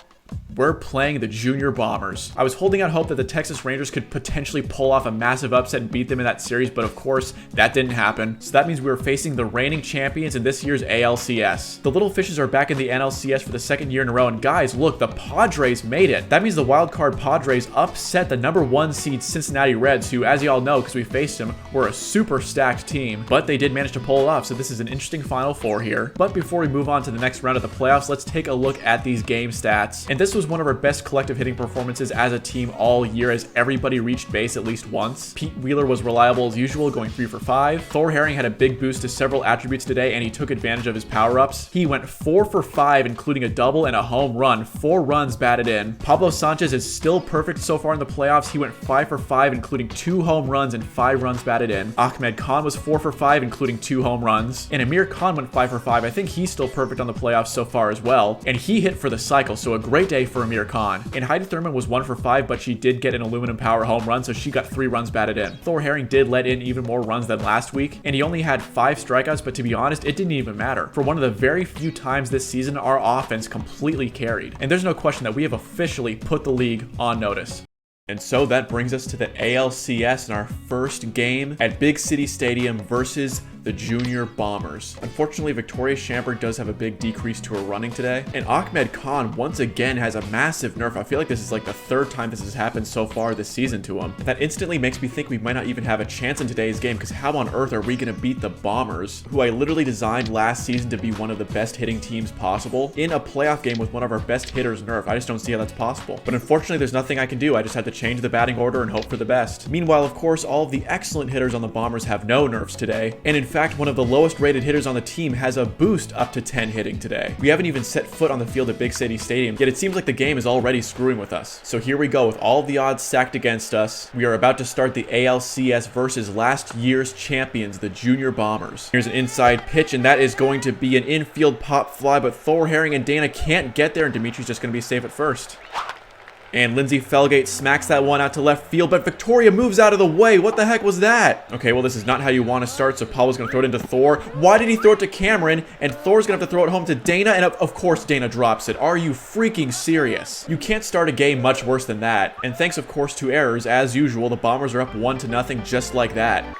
we're playing the Junior Bombers. I was holding out hope that the Texas Rangers could potentially pull off a massive upset and beat them in that series, but of course, that didn't happen. So that means we were facing the reigning champions in this year's ALCS. The Little Fishes are back in the NLCS for the 2nd year in a row, and guys, look, the Padres made it. That means the wildcard Padres upset the #1 seed Cincinnati Reds, who, as y'all know, because we faced them, were a super stacked team, but they did manage to pull it off, so this is an interesting Final Four here. But before we move on to the next round of the playoffs, let's take a look at these game stats. And this was one of our best collective hitting performances as a team all year, as everybody reached base at least once. Pete Wheeler was reliable as usual, going 3 for 5. Thor Herring had a big boost to several attributes today, and he took advantage of his power-ups. He went 4 for 5, including a double and a home run. 4 runs batted in. Pablo Sanchez is still perfect so far in the playoffs. He went 5 for 5, including 2 home runs and 5 runs batted in. Ahmed Khan was 4 for 5, including 2 home runs. And Amir Khan went 5 for 5. I think he's still perfect on the playoffs so far as well. And he hit for the cycle, so a great day for Amir Khan. And Heidi Thurman was 1 for 5, but she did get an aluminum power home run, so she got 3 runs batted in. Thor Herring did let in even more runs than last week, and he only had 5 strikeouts, but to be honest, it didn't even matter. For one of the very few times this season, our offense completely carried. And there's no question that we have officially put the league on notice. And so that brings us to the ALCS in our first game at Big City Stadium versus the Junior Bombers. Unfortunately, Victoria Shamberg does have a big decrease to her running today, and Ahmed Khan once again has a massive nerf. I feel like this is like the 3rd time this has happened so far this season to him. That instantly makes me think we might not even have a chance in today's game, because how on earth are we going to beat the Bombers, who I literally designed last season to be one of the best hitting teams possible, in a playoff game with one of our best hitters nerf? I just don't see how that's possible. But unfortunately, there's nothing I can do. I just have to change the batting order and hope for the best. Meanwhile, of course, all of the excellent hitters on the Bombers have no nerfs today, and in fact, one of the lowest rated hitters on the team has a boost up to 10 hitting today. We haven't even set foot on the field at Big City Stadium, yet it seems like the game is already screwing with us. So here we go with all of the odds stacked against us. We are about to start the ALCS versus last year's champions, the Junior Bombers. Here's an inside pitch, and that is going to be an infield pop fly, but Thor Herring and Dana can't get there, and Dimitri's just going to be safe at first. And Lindsay Felgate smacks that one out to left field, but Victoria moves out of the way. What the heck was that? Okay, well, this is not how you want to start, so Pablo's going to throw it into Thor. Why did he throw it to Cameron? And Thor's going to have to throw it home to Dana, and of course Dana drops it. Are you freaking serious? You can't start a game much worse than that. And thanks, of course, to errors, as usual, the Bombers are up 1-0 just like that.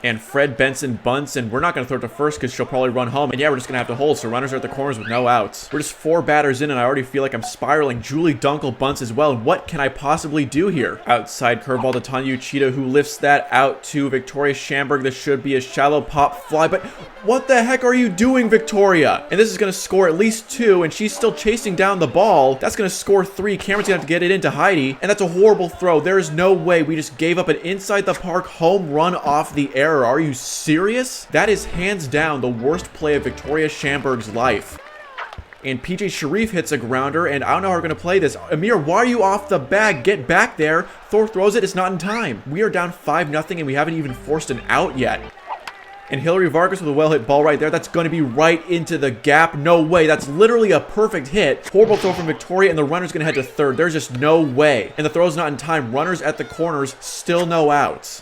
And Fred Benson bunts, and we're not going to throw it to first because she'll probably run home. And yeah, we're just going to have to hold, so runners are at the corners with no outs. We're just 4 batters in, and I already feel like I'm spiraling. Julie Dunkel bunts as well, and what can I possibly do here? Outside curveball to Tanya Uchida, who lifts that out to Victoria Shamberg. This should be a shallow pop fly, but what the heck are you doing, Victoria? And this is going to score at least 2, and she's still chasing down the ball. That's going to score 3. Cameron's going to have to get it into Heidi, and that's a horrible throw. There is no way we just gave up an inside the park home run off the air. Are you serious? That is hands down the worst play of Victoria Shamberg's life. And PJ Sharif hits a grounder, and I don't know how we're going to play this. Amir, why are you off the bag? Get back there. Thor throws it. It's not in time. We are down 5-0, and we haven't even forced an out yet. And Hillary Vargas with a well-hit ball right there. That's going to be right into the gap. No way. That's literally a perfect hit. Horrible throw from Victoria, and the runner's going to head to third. There's just no way. And the throw's not in time. Runners at the corners. Still no outs.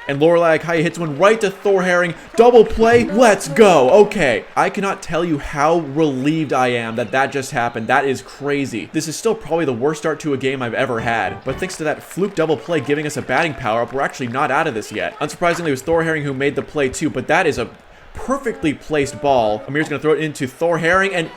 And Lorelai Akai hits one right to Thor Herring. Double play. Let's go. Okay. I cannot tell you how relieved I am that that just happened. That is crazy. This is still probably the worst start to a game I've ever had. But thanks to that fluke double play giving us a batting power-up, we're actually not out of this yet. Unsurprisingly, it was Thor Herring who made the play too, but that is a perfectly placed ball. Amir's going to throw it into Thor Herring, and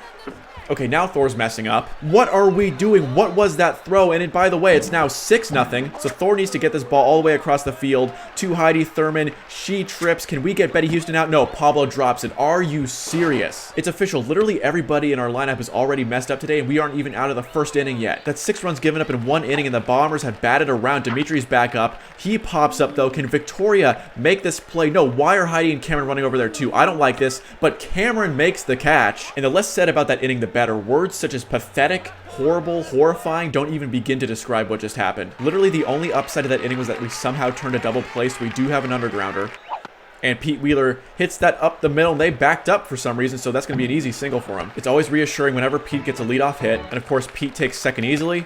okay, now Thor's messing up. What are we doing? What was that throw? And by the way, it's now 6-0. So Thor needs to get this ball all the way across the field to Heidi Thurman. She trips. Can we get Betty Houston out? No, Pablo drops it. Are you serious? It's official. Literally everybody in our lineup is already messed up today, and we aren't even out of the first inning yet. That's 6 runs given up in 1 inning, and the Bombers have batted around. Dimitri's back up. He pops up, though. Can Victoria make this play? No, why are Heidi and Cameron running over there, too? I don't like this, but Cameron makes the catch. And the less said about that inning, the better. better. Words such as pathetic, horrible, horrifying don't even begin to describe what just happened. Literally the only upside of that inning was that we somehow turned a double play, so we do have an undergrounder. And Pete Wheeler hits that up the middle, and they backed up for some reason, so that's going to be an easy single for him. It's always reassuring whenever Pete gets a leadoff hit, and of course Pete takes second easily.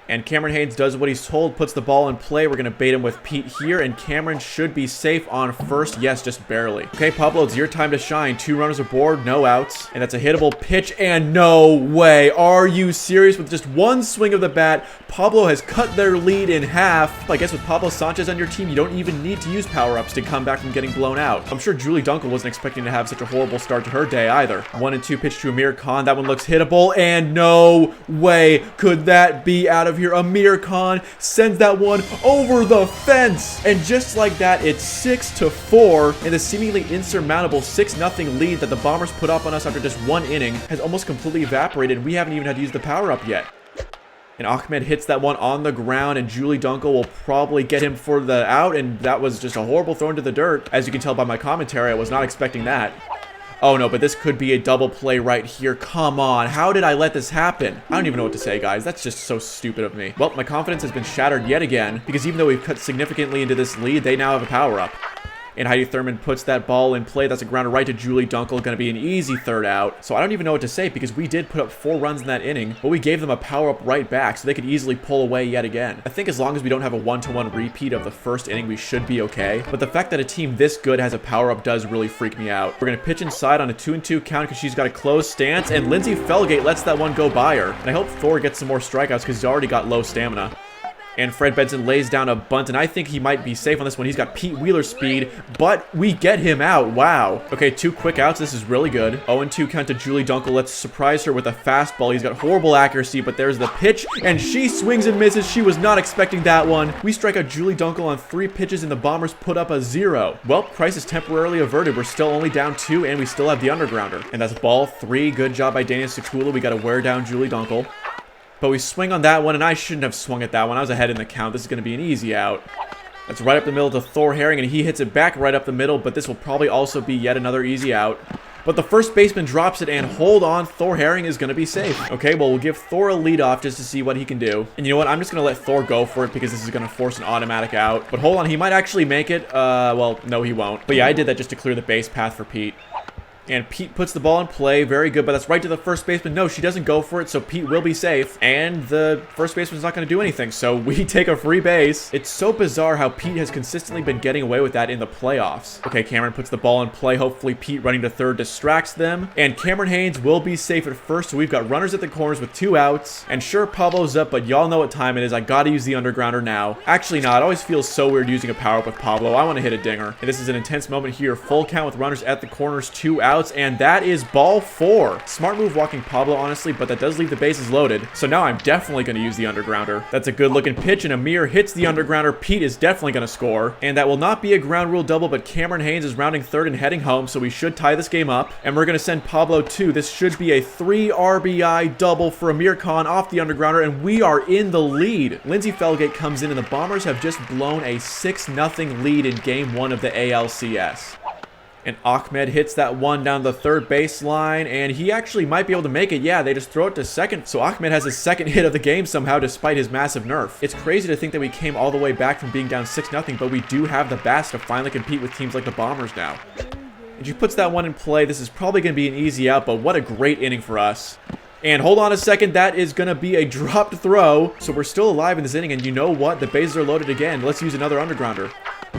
And Cameron Haynes does what he's told, puts the ball in play. We're going to bait him with Pete here, and Cameron should be safe on first. Yes, just barely. Okay, Pablo, it's your time to shine. 2 runners aboard, no outs. And that's a hittable pitch, and no way. Are you serious? With just one swing of the bat, Pablo has cut their lead in half. I guess with Pablo Sanchez on your team, you don't even need to use power-ups to come back from getting blown out. I'm sure Julie Dunkel wasn't expecting to have such a horrible start to her day either. 1-2 pitch to Amir Khan. That one looks hittable, and no way could that be out of here. Amir Khan sends that one over the fence, and just like that, it's 6-4, and the seemingly insurmountable 6-0 lead that the Bombers put up on us after just one inning has almost completely evaporated. We haven't even had to use the power-up yet. And Ahmed hits that one on the ground, and Julie Dunkel will probably get him for the out, and that was just a horrible throw into the dirt. As you can tell by my commentary, I was not expecting that. Oh no, but this could be a double play right here. Come on, how did I let this happen? I don't even know what to say, guys. That's just so stupid of me. Well, my confidence has been shattered yet again, because even though we've cut significantly into this lead, they now have a power-up. And Heidi Thurman puts that ball in play. That's a grounder right to Julie Dunkel. Going to be an easy third out. So I don't even know what to say, because we did put up 4 runs in that inning, but we gave them a power-up right back, so they could easily pull away yet again. I think as long as we don't have a 1-to-1 repeat of the first inning, we should be okay. But the fact that a team this good has a power-up does really freak me out. We're going to pitch inside on a 2-2 count because she's got a closed stance, and Lindsay Felgate lets that one go by her. And I hope Thor gets some more strikeouts because he's already got low stamina. And Fred Benson lays down a bunt, and I think he might be safe on this one. He's got Pete Wheeler speed, but we get him out. Wow. Okay, 2 quick outs. This is really good. 0-2 count to Julie Dunkel. Let's surprise her with a fastball. He's got horrible accuracy, but there's the pitch, and she swings and misses. She was not expecting that one. We strike out Julie Dunkel on 3 pitches, and the Bombers put up a 0. Well, crisis temporarily averted. We're still only down 2, and we still have the undergrounder. And that's ball 3. Good job by Dana Sekula. We got to wear down Julie Dunkel. But we swing on that one, and I shouldn't have swung at that one. I was ahead in the count. This is going to be an easy out. That's right up the middle to Thor Herring, and he hits it back right up the middle, but this will probably also be yet another easy out. But the first baseman drops it, and hold on, Thor Herring is going to be safe. Okay, well, we'll give Thor a leadoff just to see what he can do. And you know what? I'm just going to let Thor go for it because this is going to force an automatic out. But hold on, he might actually make it. Well, no, he won't. But yeah, I did that just to clear the base path for Pete. And Pete puts the ball in play. Very good, but that's right to the first baseman. No, she doesn't go for it, so Pete will be safe. And the first baseman's not going to do anything, so we take a free base. It's so bizarre how Pete has consistently been getting away with that in the playoffs. Okay, Cameron puts the ball in play. Hopefully Pete running to third distracts them. And Cameron Haynes will be safe at first, so we've got runners at the corners with 2 outs. And sure, Pablo's up, but y'all know what time it is. I got to use the undergrounder now. Actually, no, it always feels so weird using a power-up with Pablo. I want to hit a dinger. And this is an intense moment here. Full count with runners at the corners, 2 outs, and that is ball 4. Smart move walking Pablo, honestly, but that does leave the bases loaded. So now I'm definitely going to use the undergrounder. That's a good looking pitch, and Amir hits the undergrounder. Pete is definitely going to score. And that will not be a ground rule double, but Cameron Haynes is rounding third and heading home, so we should tie this game up. And we're going to send Pablo 2. This should be a 3 RBI double for Amir Khan off the undergrounder, and we are in the lead. Lindsay Felgate comes in, and the Bombers have just blown a 6-0 lead in Game 1 of the ALCS. And Ahmed hits that one down the third baseline, and he actually might be able to make it. Yeah, they just throw it to second. So Ahmed has his second hit of the game somehow, despite his massive nerf. It's crazy to think that we came all the way back from being down 6-0, but we do have the bats to finally compete with teams like the Bombers now. And she puts that one in play. This is probably going to be an easy out, but what a great inning for us. And hold on a second, that is going to be a dropped throw. So we're still alive in this inning, and you know what? The bases are loaded again. Let's use another undergrounder.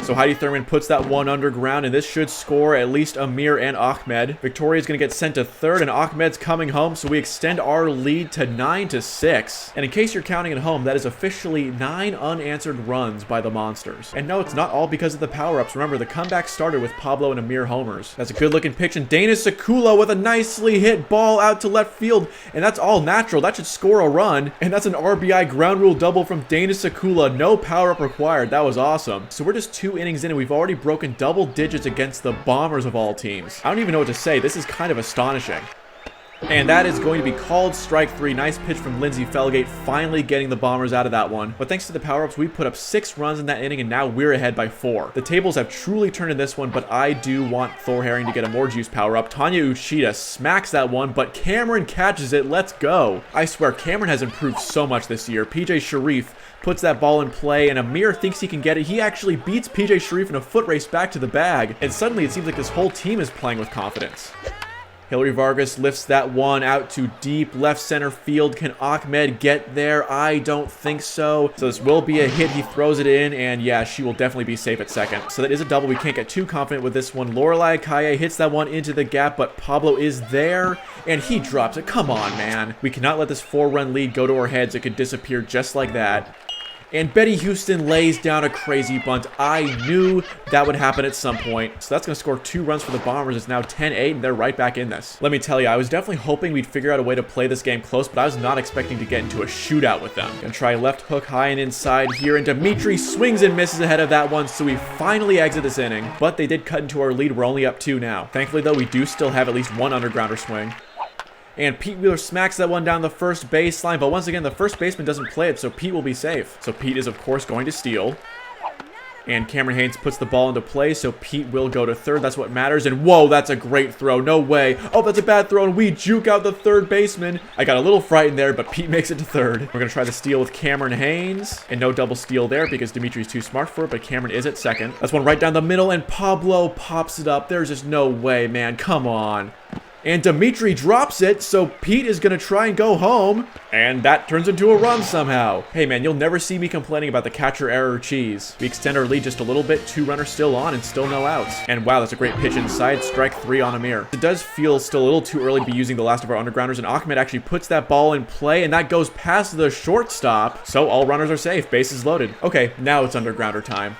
So Heidi Thurman puts that one underground, and this should score at least Amir and Ahmed. Victoria's going to get sent to third, and Ahmed's coming home, so we extend our lead to 9-6. And in case you're counting at home, that is officially 9 unanswered runs by the Monsters. And no, it's not all because of the power-ups. Remember, the comeback started with Pablo and Amir homers. That's a good-looking pitch, and Dana Sekula with a nicely hit ball out to left field, and that's all natural. That should score a run, and that's an RBI ground rule double from Dana Sekula. No power-up required. That was awesome. So we're just 2 innings in, and we've already broken double digits against the Bombers of all teams. I don't even know what to say. This is kind of astonishing. And that is going to be called strike 3. Nice pitch from Lindsey Felgate, finally getting the Bombers out of that one. But thanks to the power-ups, we put up 6 runs in that inning, and now we're ahead by 4. The tables have truly turned in this one, but I do want Thor Herring to get a more juice power-up. Tanya Uchida smacks that one, but Cameron catches it. Let's go. I swear, Cameron has improved so much this year. PJ Sharif puts that ball in play, and Amir thinks he can get it. He actually beats PJ Sharif in a foot race back to the bag, and suddenly it seems like this whole team is playing with confidence. Hillary Vargas lifts that one out to deep left center field. Can Ahmed get there? I don't think so. So this will be a hit. He throws it in, and yeah, she will definitely be safe at second. So that is a double. We can't get too confident with this one. Lorelai Kaye hits that one into the gap, but Pablo is there, and he drops it. Come on, man. We cannot let this 4-run lead go to our heads. It could disappear just like that. And Betty Houston lays down a crazy bunt. I knew that would happen at some point. So that's going to score 2 runs for the Bombers. It's now 10-8, and they're right back in this. Let me tell you, I was definitely hoping we'd figure out a way to play this game close, but I was not expecting to get into a shootout with them. Gonna try left hook high and inside here, and Dimitri swings and misses ahead of that one, so we finally exit this inning. But they did cut into our lead. We're only up 2 now. Thankfully, though, we do still have at least 1 undergrounder swing. And Pete Wheeler smacks that one down the first baseline, but once again, the first baseman doesn't play it, so Pete will be safe. So Pete is, of course, going to steal. And Cameron Haynes puts the ball into play, so Pete will go to third. That's what matters. And whoa, that's a great throw. No way. Oh, that's a bad throw, and we juke out the third baseman. I got a little frightened there, but Pete makes it to third. We're going to try the steal with Cameron Haynes. And no double steal there because Dimitri's too smart for it, but Cameron is at second. That's one right down the middle, and Pablo pops it up. There's just no way, man. Come on. And Dimitri drops it, so Pete is going to try and go home. And that turns into a run somehow. Hey man, you'll never see me complaining about the catcher error cheese. We extend our lead just a little bit, 2 runners still on and still no outs. And wow, that's a great pitch inside, strike 3 on Amir. It does feel still a little too early to be using the last of our undergrounders, and Ahmed actually puts that ball in play, and that goes past the shortstop. So all runners are safe, bases loaded. Okay, now it's undergrounder time.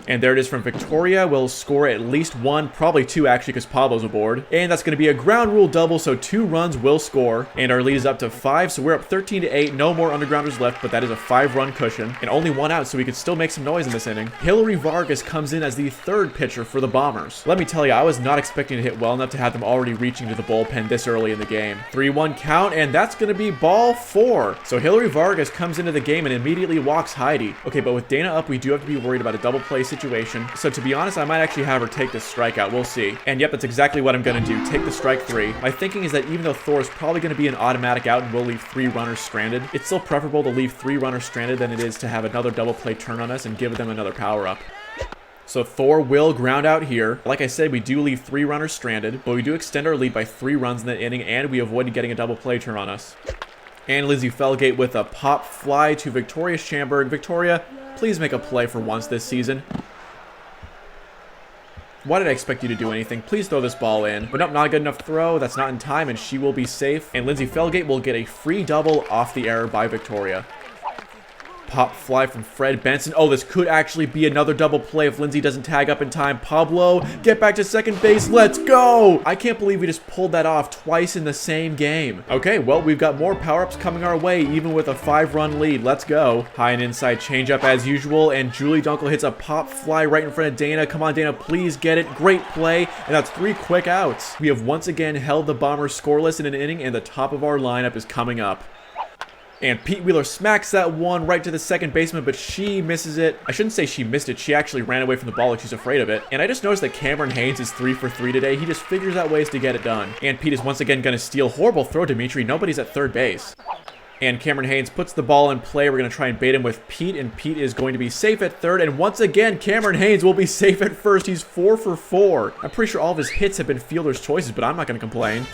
And there it is from Victoria. We'll score at least 1, probably 2 actually, because Pablo's aboard. And that's going to be a ground rule double, so 2 runs will score. And our lead is up to 5, so we're up 13-8. No more undergrounders left, but that is a 5-run cushion. And only 1 out, so we could still make some noise in this inning. Hillary Vargas comes in as the 3rd pitcher for the Bombers. Let me tell you, I was not expecting to hit well enough to have them already reaching to the bullpen this early in the game. 3-1 count, and that's going to be ball 4. So Hillary Vargas comes into the game and immediately walks Heidi. Okay, but with Dana up, we do have to be worried about a double play situation. So to be honest, I might actually have her take this strikeout. We'll see. And yep, that's exactly what I'm going to do. Take the strike 3. My thinking is that even though Thor is probably going to be an automatic out and we'll leave 3 runners stranded, it's still preferable to leave 3 runners stranded than it is to have another double play turn on us and give them another power up. So Thor will ground out here. Like I said, we do leave 3 runners stranded, but we do extend our lead by 3 runs in that inning, and we avoided getting a double play turn on us. And Lindsey Felgate with a pop fly to Victoria Schamberg. Victoria, please make a play for once this season. Why did I expect you to do anything? Please throw this ball in. But nope, not a good enough throw. That's not in time, and she will be safe. And Lindsey Felgate will get a free double off the error by Victoria. Pop fly from Fred Benson. Oh, this could actually be another double play if Lindsey doesn't tag up in time. Pablo, get back to second base. Let's go! I can't believe we just pulled that off twice in the same game. Okay, well, we've got more power-ups coming our way, even with a 5-run lead. Let's go. High and inside changeup as usual, and Julie Dunkel hits a pop fly right in front of Dana. Come on, Dana, please get it. Great play, and that's 3 quick outs. We have once again held the Bombers scoreless in an inning, and the top of our lineup is coming up. And Pete Wheeler smacks that one right to the second baseman, but she misses it. I shouldn't say she missed it. She actually ran away from the ball like she's afraid of it. And I just noticed that Cameron Haynes is 3 for 3 today. He just figures out ways to get it done. And Pete is once again going to steal. Horrible throw, Dimitri. Nobody's at third base. And Cameron Haynes puts the ball in play. We're going to try and bait him with Pete, and Pete is going to be safe at third. And once again, Cameron Haynes will be safe at first. He's 4 for 4. I'm pretty sure all of his hits have been fielder's choices, but I'm not going to complain.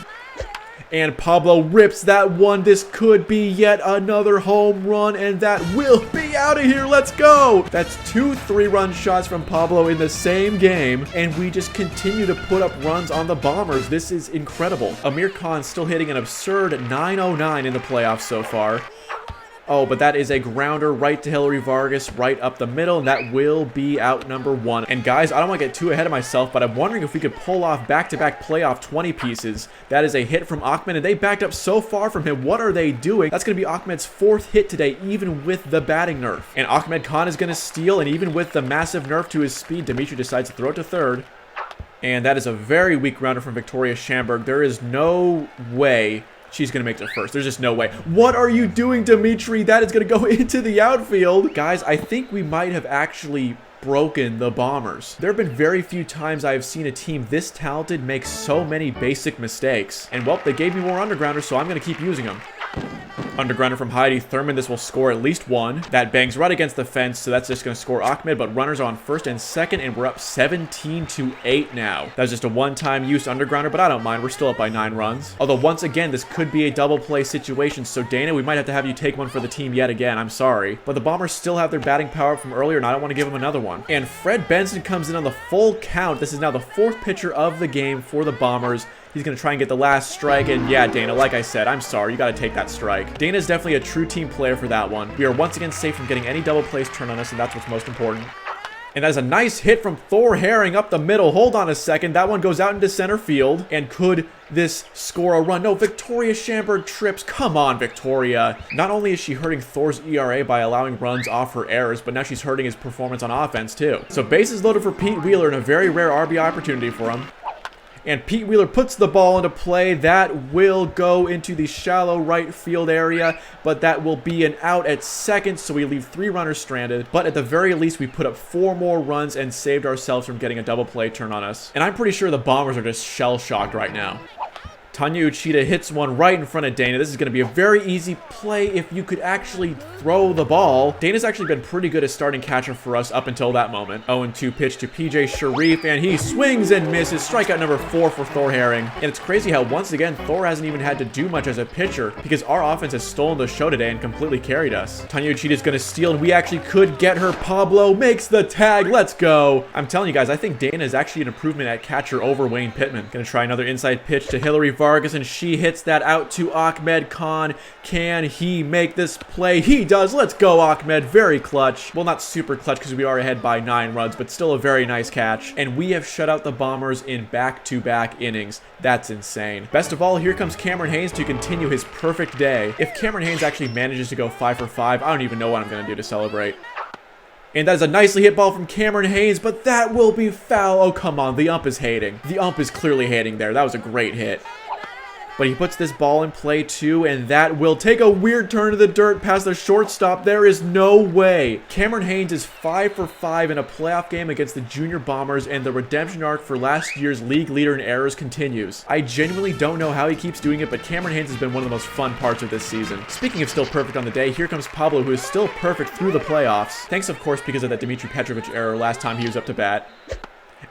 And Pablo rips that one. This could be yet another home run, and that will be out of here. Let's go. That's 2 3-run shots from Pablo in the same game, and we just continue to put up runs on the Bombers. This is incredible. Amir Khan still hitting an absurd .909 in the playoffs so far. Oh, but that is a grounder right to Hillary Vargas, right up the middle, and that will be out number 1. And guys, I don't want to get too ahead of myself, but I'm wondering if we could pull off back-to-back playoff 20 pieces. That is a hit from Ahmed, and they backed up so far from him. What are they doing? That's going to be Ahmed's 4th hit today, even with the batting nerf. And Ahmed Khan is going to steal, and even with the massive nerf to his speed, Dimitri decides to throw it to third. And that is a very weak grounder from Victoria Schamberg. There is no way she's going to make it to first. There's just no way. What are you doing, Dimitri? That is going to go into the outfield. Guys, I think we might have actually broken the Bombers. There have been very few times I have seen a team this talented make so many basic mistakes. And well, they gave me more undergrounders, so I'm going to keep using them. Undergrounder from Heidi Thurman. This will score at least one. That bangs right against the fence, so that's just going to score Ahmed, but runners are on first and second, and we're up 17-8 now. That's just a one-time use undergrounder, but I don't mind. We're still up by 9 runs. Although, once again, this could be a double play situation, so Dana, we might have to have you take one for the team yet again. I'm sorry. But the Bombers still have their batting power from earlier, and I don't want to give them another one. And Fred Benson comes in on the full count. This is now the 4th pitcher of the game for the Bombers. He's going to try and get the last strike, and yeah, Dana, like I said, I'm sorry, you got to take that strike. Dana's definitely a true team player for that one. We are once again safe from getting any double plays turned on us, and that's what's most important. And that is a nice hit from Thor Herring up the middle. Hold on a second. That one goes out into center field. And could this score a run? No, Victoria Schamberg trips. Come on, Victoria. Not only is she hurting Thor's ERA by allowing runs off her errors, but now she's hurting his performance on offense, too. So bases loaded for Pete Wheeler, and a very rare RBI opportunity for him. And Pete Wheeler puts the ball into play. That will go into the shallow right field area, but that will be an out at second, so we leave 3 runners stranded. But at the very least, we put up 4 more runs and saved ourselves from getting a double play turn on us. And I'm pretty sure the Bombers are just shell-shocked right now. Tanya Uchida hits one right in front of Dana. This is going to be a very easy play if you could actually throw the ball. Dana's actually been pretty good as starting catcher for us up until that moment. 0-2 pitch to PJ Sharif, and he swings and misses. Strikeout number 4 for Thor Herring. And it's crazy how, once again, Thor hasn't even had to do much as a pitcher because our offense has stolen the show today and completely carried us. Tanya Uchida is going to steal, and we actually could get her. Pablo makes the tag. Let's go. I'm telling you guys, I think Dana is actually an improvement at catcher over Wayne Pittman. Going to try another inside pitch to Hillary Vargas, and she hits that out to Ahmed Khan. Can he make this play? He does. Let's go, Ahmed. Very clutch. Well, not super clutch because we are ahead by 9 runs, but still a very nice catch. And we have shut out the Bombers in back-to-back innings. That's insane. Best of all, here comes Cameron Haynes to continue his perfect day. If Cameron Haynes actually manages to go 5 for 5, I don't even know what I'm going to do to celebrate. And that is a nicely hit ball from Cameron Haynes, but that will be foul. Oh, come on. The ump is hating. The ump is clearly hating there. That was a great hit. But he puts this ball in play too, and that will take a weird turn to the dirt past the shortstop. There is no way. Cameron Haynes is 5 for 5 in a playoff game against the Junior Bombers, and the redemption arc for last year's league leader in errors continues. I genuinely don't know how he keeps doing it, but Cameron Haynes has been one of the most fun parts of this season. Speaking of still perfect on the day, here comes Pablo, who is still perfect through the playoffs. Thanks, of course, because of that Dmitry Petrovic error last time he was up to bat.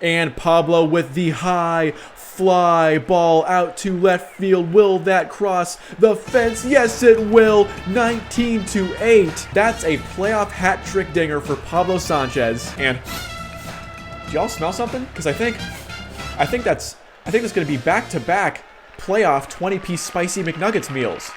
And Pablo with the high fly ball out to left field. Will that cross the fence? Yes, it will. 19-8. That's a playoff hat trick dinger for Pablo Sanchez. And do y'all smell something? Because I think that's going to be back-to-back playoff 20-piece spicy McNuggets meals.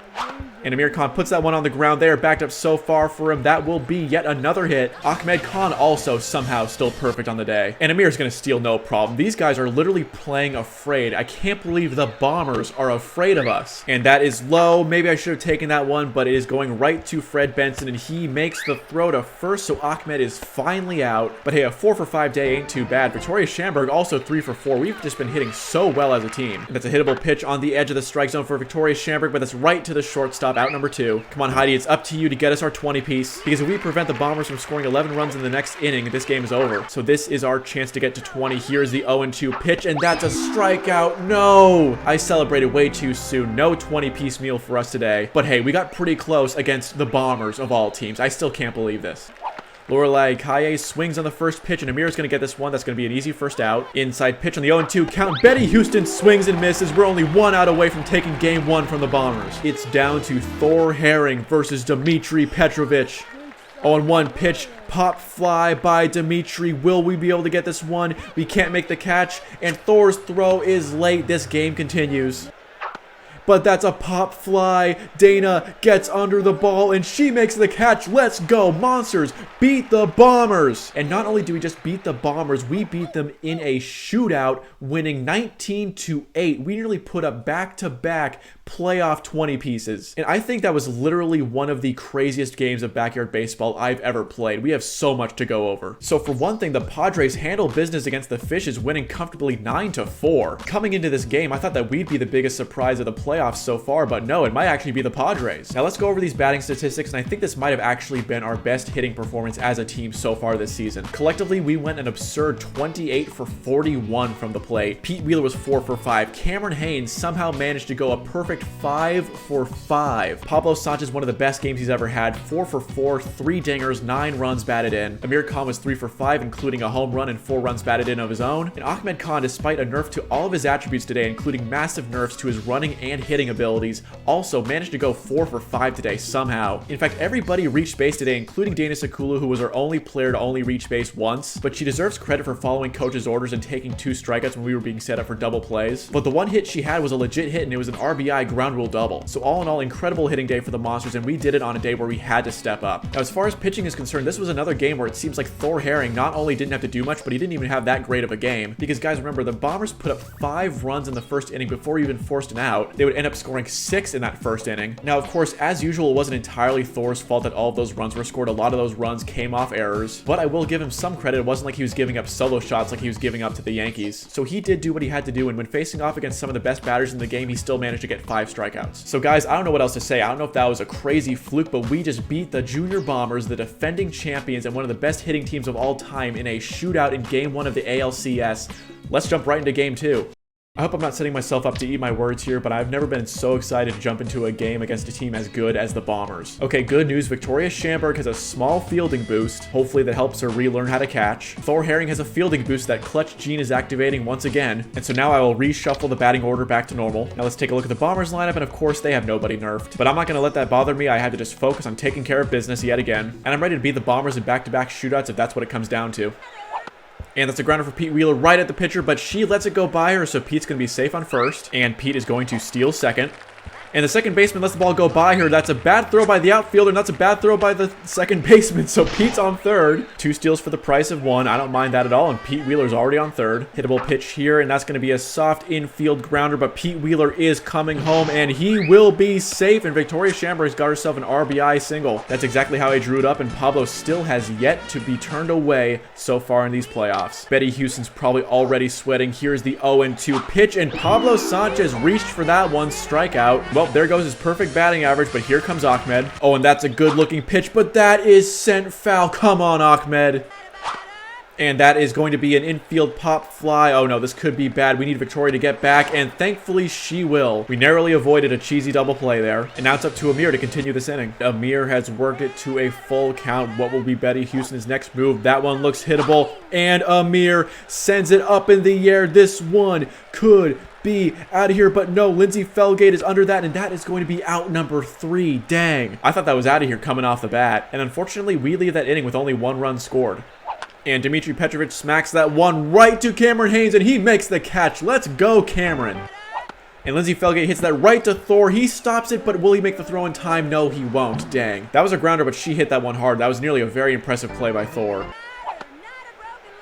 And Amir Khan puts that one on the ground. They are backed up so far for him. That will be yet another hit. Ahmed Khan also somehow still perfect on the day. And Amir's going to steal no problem. These guys are literally playing afraid. I can't believe the Bombers are afraid of us. And that is low. Maybe I should have taken that one, but it is going right to Fred Benson, and he makes the throw to first, so Ahmed is finally out. But hey, a 4 for 5 day ain't too bad. Victoria Schamberg also 3 for 4. We've just been hitting so well as a team. And that's a hittable pitch on the edge of the strike zone for Victoria Schamberg, but that's right to the shortstop. Out number 2. Come on, Heidi, it's up to you to get us our 20-piece. Because if we prevent the Bombers from scoring 11 runs in the next inning, this game is over. So this is our chance to get to 20. Here's the 0-2 pitch, and that's a strikeout. No! I celebrated way too soon. No 20-piece meal for us today. But hey, we got pretty close against the Bombers of all teams. I still can't believe this. Lorelai Kaye swings on the first pitch, and Amir's going to get this one. That's going to be an easy first out. Inside pitch on the 0-2 count. Betty Houston swings and misses. We're only 1 out away from taking game 1 from the Bombers. It's down to Thor Herring versus Dmitry Petrovic. 0-1 pitch. Pop fly by Dmitry. Will we be able to get this one? We can't make the catch, and Thor's throw is late. This game continues. but that's a pop fly. Dana gets under the ball, and she makes the catch. Let's go, Monsters. Beat the Bombers. And not only do we just beat the Bombers, we beat them in a shootout, winning 19-8. We nearly put up back-to-back playoff 20 pieces. And I think that was literally one of the craziest games of backyard baseball I've ever played. We have so much to go over. So for one thing, the Padres handled business against the Fishes, winning comfortably 9-4. Coming into this game, I thought that we'd be the biggest surprise of the playoffs so far, but no, it might actually be the Padres. Now let's go over these batting statistics, and I think this might have actually been our best hitting performance as a team so far this season. Collectively, we went an absurd 28 for 41 from the plate. Pete Wheeler was 4 for 5. Cameron Haynes somehow managed to go a perfect 5 for 5. Pablo Sanchez, one of the best games he's ever had, 4 for 4, 3 dingers, 9 runs batted in. Amir Khan was 3 for 5, including a home run and 4 runs batted in of his own. And Ahmed Khan, despite a nerf to all of his attributes today, including massive nerfs to his running and hitting abilities, also managed to go 4 for 5 today somehow. In fact, everybody reached base today, including Dana Sakula, who was our only player to only reach base once, but she deserves credit for following coach's orders and taking 2 strikeouts when we were being set up for double plays. But the one hit she had was a legit hit, and it was an RBI ground rule double. So all in all, incredible hitting day for the Monsters, and we did it on a day where we had to step up. Now, as far as pitching is concerned, this was another game where it seems like Thor Herring not only didn't have to do much, but he didn't even have that great of a game. Because guys, remember, the Bombers put up 5 runs in the first inning before we even forced an out. They would end up scoring 6 in that first inning. Now, of course, as usual, it wasn't entirely Thor's fault that all of those runs were scored. A lot of those runs came off errors, but I will give him some credit. It wasn't like he was giving up solo shots like he was giving up to the Yankees. So he did do what he had to do, and when facing off against some of the best batters in the game, he still managed to get 5 strikeouts. So guys, I don't know what else to say. I don't know if that was a crazy fluke, but we just beat the Junior Bombers, the defending champions and one of the best hitting teams of all time, in a shootout in Game 1 of the ALCS. Let's jump right into Game 2. I hope I'm not setting myself up to eat my words here, but I've never been so excited to jump into a game against a team as good as the Bombers. Okay, good news. Victoria Schamberg has a small fielding boost. Hopefully that helps her relearn how to catch. Thor Herring has a fielding boost that clutch gene is activating once again. And so now I will reshuffle the batting order back to normal. Now let's take a look at the Bombers lineup, and of course they have nobody nerfed. But I'm not going to let that bother me. I had to just focus on taking care of business yet again. And I'm ready to beat the Bombers in back-to-back shootouts if that's what it comes down to. And that's a grounder for Pete Wheeler right at the pitcher, but she lets it go by her, so Pete's going to be safe on first. And Pete is going to steal second. And the second baseman lets the ball go by her. That's a bad throw by the outfielder, and that's a bad throw by the second baseman. So Pete's on third. 2 steals for the price of 1. I don't mind that at all. And Pete Wheeler's already on third. Hittable pitch here, and that's going to be a soft infield grounder. But Pete Wheeler is coming home, and he will be safe. And Victoria Schamberg's got herself an RBI single. That's exactly how I drew it up, and Pablo still has yet to be turned away so far in these playoffs. Betty Houston's probably already sweating. Here's the 0-2 pitch, and Pablo Sanchez reached for that one strikeout. Well, there goes his perfect batting average, but here comes Ahmed. Oh, and that's a good-looking pitch, but that is sent foul. Come on, Ahmed. And that is going to be an infield pop fly. Oh no, this could be bad. We need Victoria to get back, and thankfully she will. We narrowly avoided a cheesy double play there. And now it's up to Amir to continue this inning. Amir has worked it to a full count. What will be Betty Houston's next move? That one looks hittable, and Amir sends it up in the air. This one could be out of here, but no, Lindsey Felgate is under that, and that is going to be out number 3. Dang. I thought that was out of here coming off the bat. And unfortunately, we leave that inning with only 1 run scored. And Dmitry Petrovic smacks that one right to Cameron Haynes, and he makes the catch. Let's go, Cameron. And Lindsey Felgate hits that right to Thor. He stops it, but will he make the throw in time? No, he won't. Dang. That was a grounder, but she hit that one hard. That was nearly a very impressive play by Thor.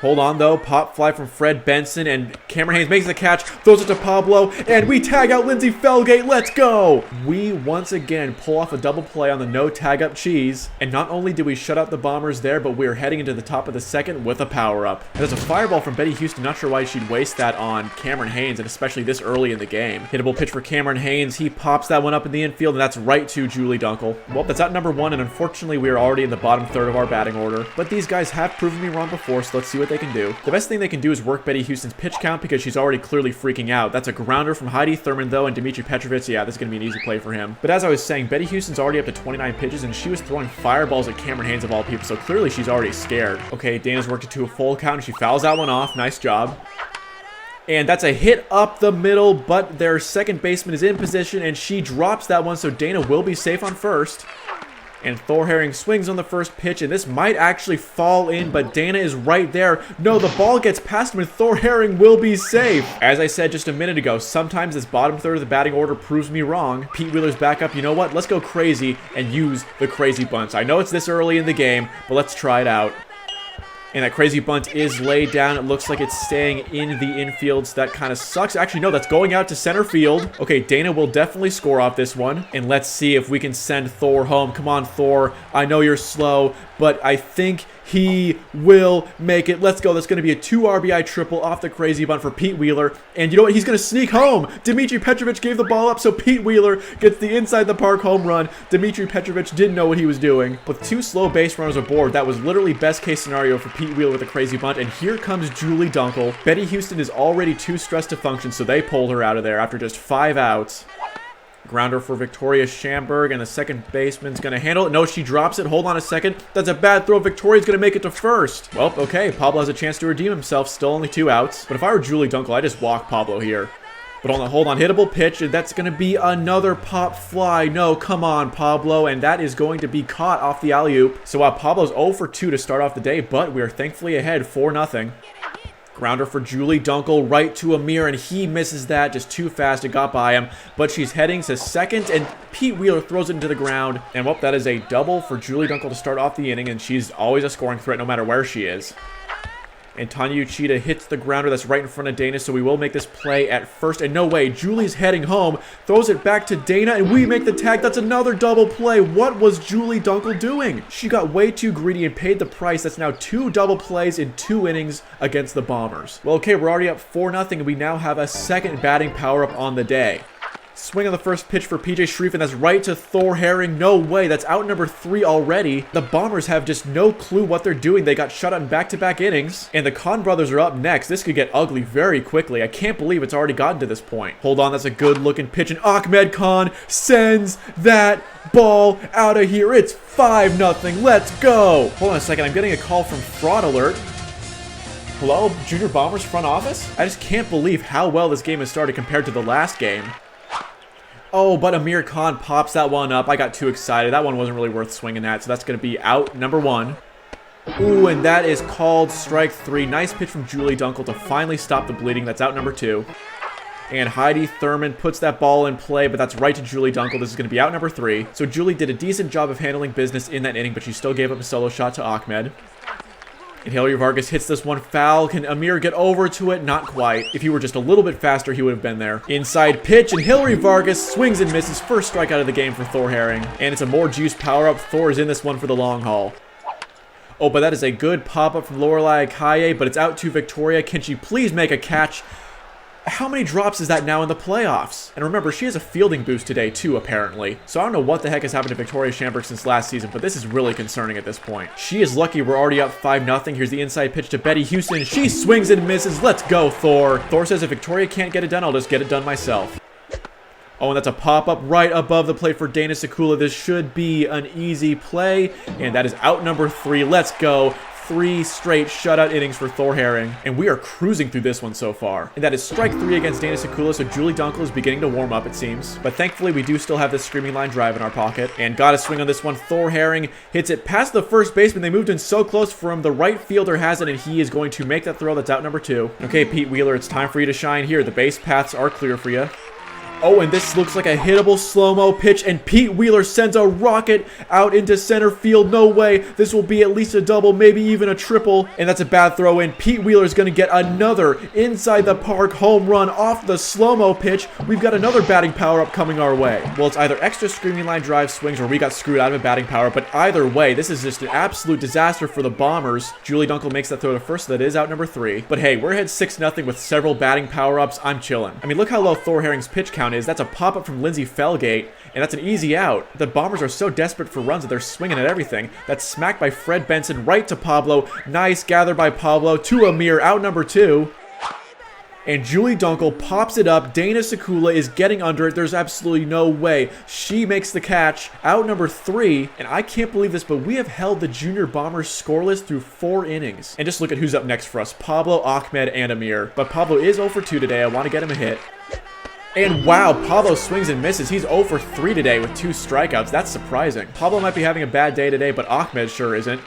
Hold on, though. Pop fly from Fred Benson, and Cameron Haynes makes the catch, throws it to Pablo, and we tag out Lindsey Felgate. Let's go! We once again pull off a double play on the no tag up cheese, and not only did we shut out the Bombers there, but we are heading into the top of the second with a power-up. There's a fireball from Betty Houston. Not sure why she'd waste that on Cameron Haynes, and especially this early in the game. Hittable pitch for Cameron Haynes. He pops that one up in the infield, and that's right to Julie Dunkel. Well, that's out number 1, and unfortunately, we are already in the bottom third of our batting order. But these guys have proven me wrong before, so let's see what they can do. The best thing they can do is work Betty Houston's pitch count because she's already clearly freaking out. That's a grounder from Heidi Thurman, though, and Dmitry Petrovic. Yeah, this is going to be an easy play for him. But as I was saying, Betty Houston's already up to 29 pitches, and she was throwing fireballs at Cameron Haynes of all people, so clearly she's already scared. Okay, Dana's worked it to a full count, and she fouls that one off. Nice job. And that's a hit up the middle, but their second baseman is in position, and she drops that one, so Dana will be safe on first. And Thor Herring swings on the first pitch, and this might actually fall in, but Dana is right there. No, the ball gets past him, and Thor Herring will be safe. As I said just a minute ago, sometimes this bottom third of the batting order proves me wrong. Pete Wheeler's back up. You know what? Let's go crazy and use the crazy bunts. I know it's this early in the game, but let's try it out. And that crazy bunt is laid down. It looks like it's staying in the infield, so that kind of sucks. Actually, no, that's going out to center field. Okay, Dana will definitely score off this one. And let's see if we can send Thor home. Come on, Thor. I know you're slow, but I think he will make it. Let's go. That's going to be a 2 RBI triple off the crazy bunt for Pete Wheeler. And you know what? He's going to sneak home. Dmitry Petrovic gave the ball up, so Pete Wheeler gets the inside the park home run. Dmitry Petrovic didn't know what he was doing. With 2 slow base runners aboard, that was literally best case scenario for Pete Wheeler with a crazy bunt. And here comes Julie Dunkel. Betty Houston is already too stressed to function, so they pulled her out of there after just 5 outs. Grounder for Victoria Schamberg, and the second baseman's going to handle it. No, she drops it. Hold on a second. That's a bad throw. Victoria's going to make it to first. Well, okay. Pablo has a chance to redeem himself. Still only 2 outs. But if I were Julie Dunkel, I'd just walk Pablo here. But hold on. Hittable pitch, and that's going to be another pop fly. No, come on, Pablo. And that is going to be caught off the alley-oop. So Pablo's 0 for 2 to start off the day, but we are thankfully ahead 4-0. Grounder for Julie Dunkel, right to Amir, and he misses that just too fast. It got by him, but she's heading to second, and Pete Wheeler throws it into the ground. And, well, that is a double for Julie Dunkel to start off the inning, and she's always a scoring threat no matter where she is. And Tanya Uchida hits the grounder that's right in front of Dana, so we will make this play at first. And no way, Julie's heading home, throws it back to Dana, and we make the tag. That's another double play. What was Julie Dunkel doing? She got way too greedy and paid the price. That's now 2 double plays in 2 innings against the Bombers. Well, okay, we're already up 4-0, and we now have a second batting power-up on the day. Swing on the first pitch for PJ Shreve, and that's right to Thor Herring. No way, that's out number 3 already. The Bombers have just no clue what they're doing. They got shut out in back-to-back innings, and the Khan brothers are up next. This could get ugly very quickly. I can't believe it's already gotten to this point. Hold on, that's a good-looking pitch, and Ahmed Khan sends that ball out of here. It's 5-0. Let's go. Hold on a second, I'm getting a call from Fraud Alert. Hello, Junior Bombers front office? I just can't believe how well this game has started compared to the last game. Oh, but Amir Khan pops that one up. I got too excited. That one wasn't really worth swinging at, so that's going to be out number 1. Ooh, and that is called strike 3. Nice pitch from Julie Dunkel to finally stop the bleeding. That's out number 2. And Heidi Thurman puts that ball in play, but that's right to Julie Dunkel. This is going to be out number 3. So Julie did a decent job of handling business in that inning, but she still gave up a solo shot to Ahmed. And Hilary Vargas hits this one foul. Can Amir get over to it? Not quite. If he were just a little bit faster, he would have been there. Inside pitch, and Hilary Vargas swings and misses. First strikeout of the game for Thor Herring. And it's a more juice power-up. Thor is in this one for the long haul. Oh, but that is a good pop-up from Lorelai Akaye, but it's out to Victoria. Can she please make a catch? How many drops is that now in the playoffs? And remember, she has a fielding boost today too, apparently. So I don't know what the heck has happened to Victoria Schamberg since last season, but this is really concerning at this point. She is lucky we're already up 5-0. Here's the inside pitch to Betty Houston. She swings and misses. Let's go, Thor. Thor says if Victoria can't get it done, I'll just get it done myself. Oh, and that's a pop-up right above the plate for Dana Sekula. This should be an easy play, and that is out number 3. Let's go. 3 straight shutout innings for Thor Herring, and we are cruising through this one so far. And that is strike 3 against Dana Sekula, so Julie Dunkel is beginning to warm up, it seems. But thankfully, we do still have this screaming line drive in our pocket. And got a swing on this one. Thor Herring hits it past the first baseman. They moved in so close for him. The right fielder has it, and he is going to make that throw. That's out number 2. Okay, Pete Wheeler, it's time for you to shine here. The base paths are clear for you. Oh, and this looks like a hittable slow-mo pitch, and Pete Wheeler sends a rocket out into center field. No way. This will be at least a double, maybe even a triple, and that's a bad throw in. Pete Wheeler is going to get another inside the park home run off the slow-mo pitch. We've got another batting power-up coming our way. Well, it's either extra screaming line drive swings or we got screwed out of a batting power, but either way, this is just an absolute disaster for the Bombers. Julie Dunkel makes that throw to first, so that is out number 3. But hey, we're ahead 6-0 with several batting power-ups. I'm chilling. I mean, look how low Thor Herring's pitch count is. That's a pop-up from Lindsay Felgate, and that's an easy out. The Bombers are so desperate for runs that they're swinging at everything. That's smacked by Fred Benson right to Pablo. Nice gather by Pablo to Amir, out number 2. And Julie Dunkel pops it up. Dana Sekula is getting under it. There's absolutely no way. She makes the catch. Out number 3. And I can't believe this, but we have held the Junior Bombers scoreless through 4 innings. And just look at who's up next for us. Pablo, Ahmed, and Amir. But Pablo is 0 for 2 today. I want to get him a hit. And wow, Pablo swings and misses. He's 0 for 3 today with 2 strikeouts. That's surprising. Pablo might be having a bad day today, but Ahmed sure isn't.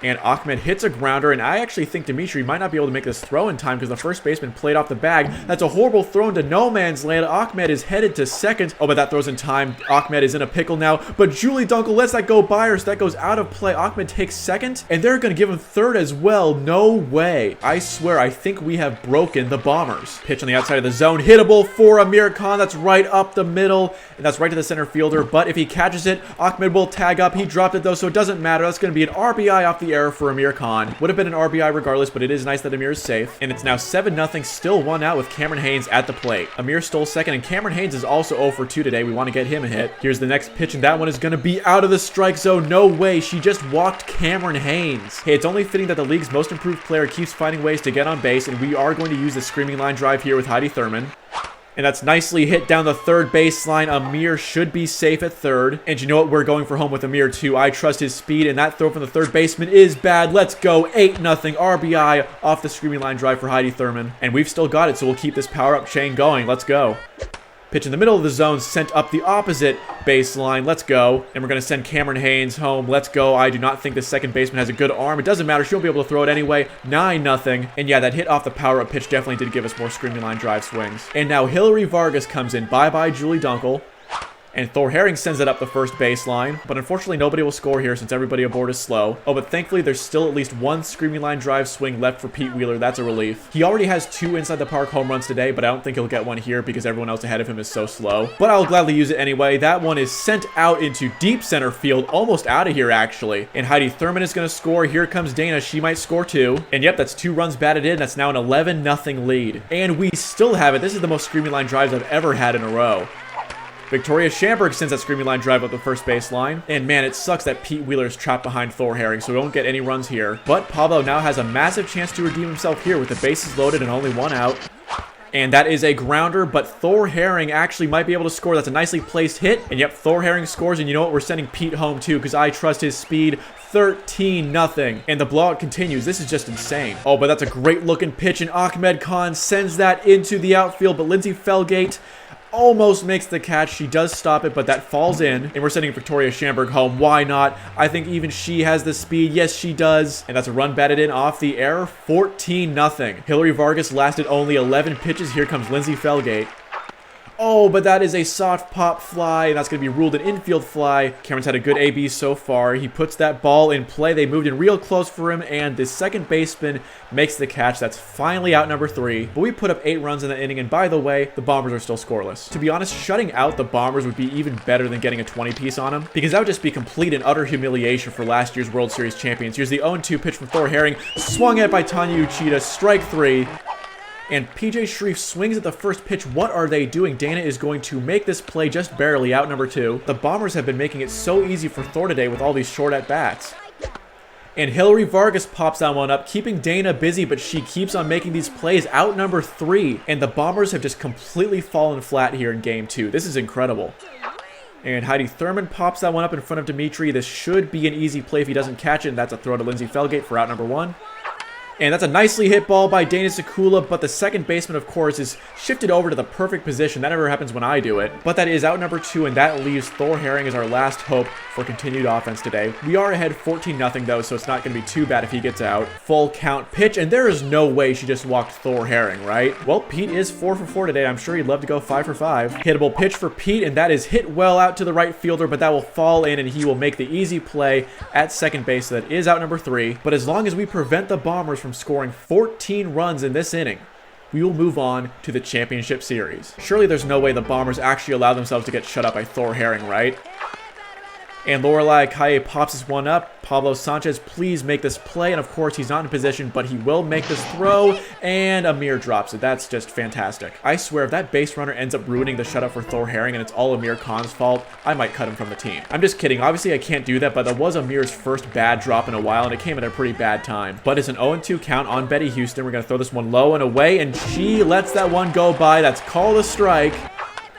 And Ahmed hits a grounder, and I actually think Dimitri might not be able to make this throw in time because the first baseman played off the bag. That's a horrible throw into no man's land. Ahmed is headed to second. Oh, but that throws in time. Ahmed is in a pickle now, but Julie Dunkel lets that go by her, so that goes out of play. Ahmed takes second, and they're going to give him third as well. No way. I swear, I think we have broken the Bombers. Pitch on the outside of the zone. Hittable for Amir Khan. That's right up the middle, and that's right to the center fielder, but if he catches it, Ahmed will tag up. He dropped it, though, so it doesn't matter. That's going to be an RBI off the error for Amir Khan. Would have been an RBI regardless, but it is nice that Amir is safe. And it's now 7-0, still 1 out with Cameron Haynes at the plate. Amir stole second, and Cameron Haynes is also 0 for 2 today. We want to get him a hit. Here's the next pitch, and that one is going to be out of the strike zone. No way. She just walked Cameron Haynes. Hey, it's only fitting that the league's most improved player keeps finding ways to get on base, and we are going to use the screaming line drive here with Heidi Thurman. And that's nicely hit down the third baseline. Amir should be safe at third. And you know what? We're going for home with Amir too. I trust his speed, and that throw from the third baseman is bad. Let's go. 8-0 RBI off the screaming line drive for Heidi Thurman. And we've still got it, so we'll keep this power-up chain going. Let's go. Pitch in the middle of the zone, sent up the opposite baseline. Let's go. And we're going to send Cameron Haynes home. Let's go. I do not think the second baseman has a good arm. It doesn't matter. She won't be able to throw it anyway. 9-0. And yeah, that hit off the power-up pitch definitely did give us more screaming line drive swings. And now Hillary Vargas comes in. Bye-bye, Julie Dunkel. And Thor Herring sends it up the first baseline, but unfortunately nobody will score here since everybody aboard is slow. Oh, but thankfully there's still at least one screaming line drive swing left for Pete Wheeler. That's a relief. He already has 2 inside the park home runs today, but I don't think he'll get one here because everyone else ahead of him is so slow. But I'll gladly use it anyway. That one is sent out into deep center field, almost out of here actually. And Heidi Thurman is going to score. Here comes Dana. She might score too. And yep, that's 2 runs batted in. That's now an 11-0 lead. And we still have it. This is the most screaming line drives I've ever had in a row. Victoria Schamberg sends that screaming line drive up the first baseline. And man, it sucks that Pete Wheeler is trapped behind Thor Herring, so we won't get any runs here. But Pablo now has a massive chance to redeem himself here with the bases loaded and only 1 out. And that is a grounder, but Thor Herring actually might be able to score. That's a nicely placed hit. And yep, Thor Herring scores, and you know what? We're sending Pete home too because I trust his speed. 13-0. And the blowout continues. This is just insane. Oh, but that's a great looking pitch, and Ahmed Khan sends that into the outfield, but Lindsay Felgate almost makes the catch. She does stop it, but that falls in. And we're sending Victoria Schamberg home. Why not? I think even she has the speed. Yes, she does. And that's a run batted in off the air. 14-0. Hillary Vargas lasted only 11 pitches. Here comes Lindsay Felgate. Oh, but that is a soft pop fly, and that's going to be ruled an infield fly. Cameron's had a good AB so far. He puts that ball in play. They moved in real close for him, and the second baseman makes the catch. That's finally out number 3. But we put up 8 runs in the inning, and by the way, the Bombers are still scoreless. To be honest, shutting out the Bombers would be even better than getting a 20-piece on them, because that would just be complete and utter humiliation for last year's World Series champions. Here's the 0-2 pitch from Thor Herring, swung at by Tanya Uchida, strike 3. And PJ Shreve swings at the first pitch. What are they doing? Dana is going to make this play just barely, out number 2. The Bombers have been making it so easy for Thor today with all these short at-bats. And Hillary Vargas pops that one up, keeping Dana busy, but she keeps on making these plays, out number 3. And the Bombers have just completely fallen flat here in Game 2. This is incredible. And Heidi Thurman pops that one up in front of Dimitri. This should be an easy play if he doesn't catch it. And that's a throw to Lindsay Felgate for out number 1. And that's a nicely hit ball by Dana Sekula, but the second baseman, of course, is shifted over to the perfect position. That never happens when I do it. But that is out number 2, and that leaves Thor Herring as our last hope for continued offense today. We are ahead 14-0, though, so it's not going to be too bad if he gets out. Full count pitch, and there is no way she just walked Thor Herring, right? Well, Pete is 4 for 4 today. I'm sure he'd love to go 5 for 5. Hittable pitch for Pete, and that is hit well out to the right fielder, but that will fall in, and he will make the easy play at second base. So that is out number 3. But as long as we prevent the Bombers from scoring 14 runs in this inning, we will move on to the championship series. Surely there's no way the Bombers actually allow themselves to get shut up by Thor Herring, right? And Lorelai Kaye pops this one up. Pablo Sanchez, please make this play. And of course, he's not in position, but he will make this throw. And Amir drops it. That's just fantastic. I swear, if that base runner ends up ruining the shutout for Thor Herring and it's all Amir Khan's fault, I might cut him from the team. I'm just kidding. Obviously, I can't do that, but that was Amir's first bad drop in a while, and it came at a pretty bad time. But it's an 0-2 count on Betty Houston. We're going to throw this one low and away, and she lets that one go by. That's called a strike.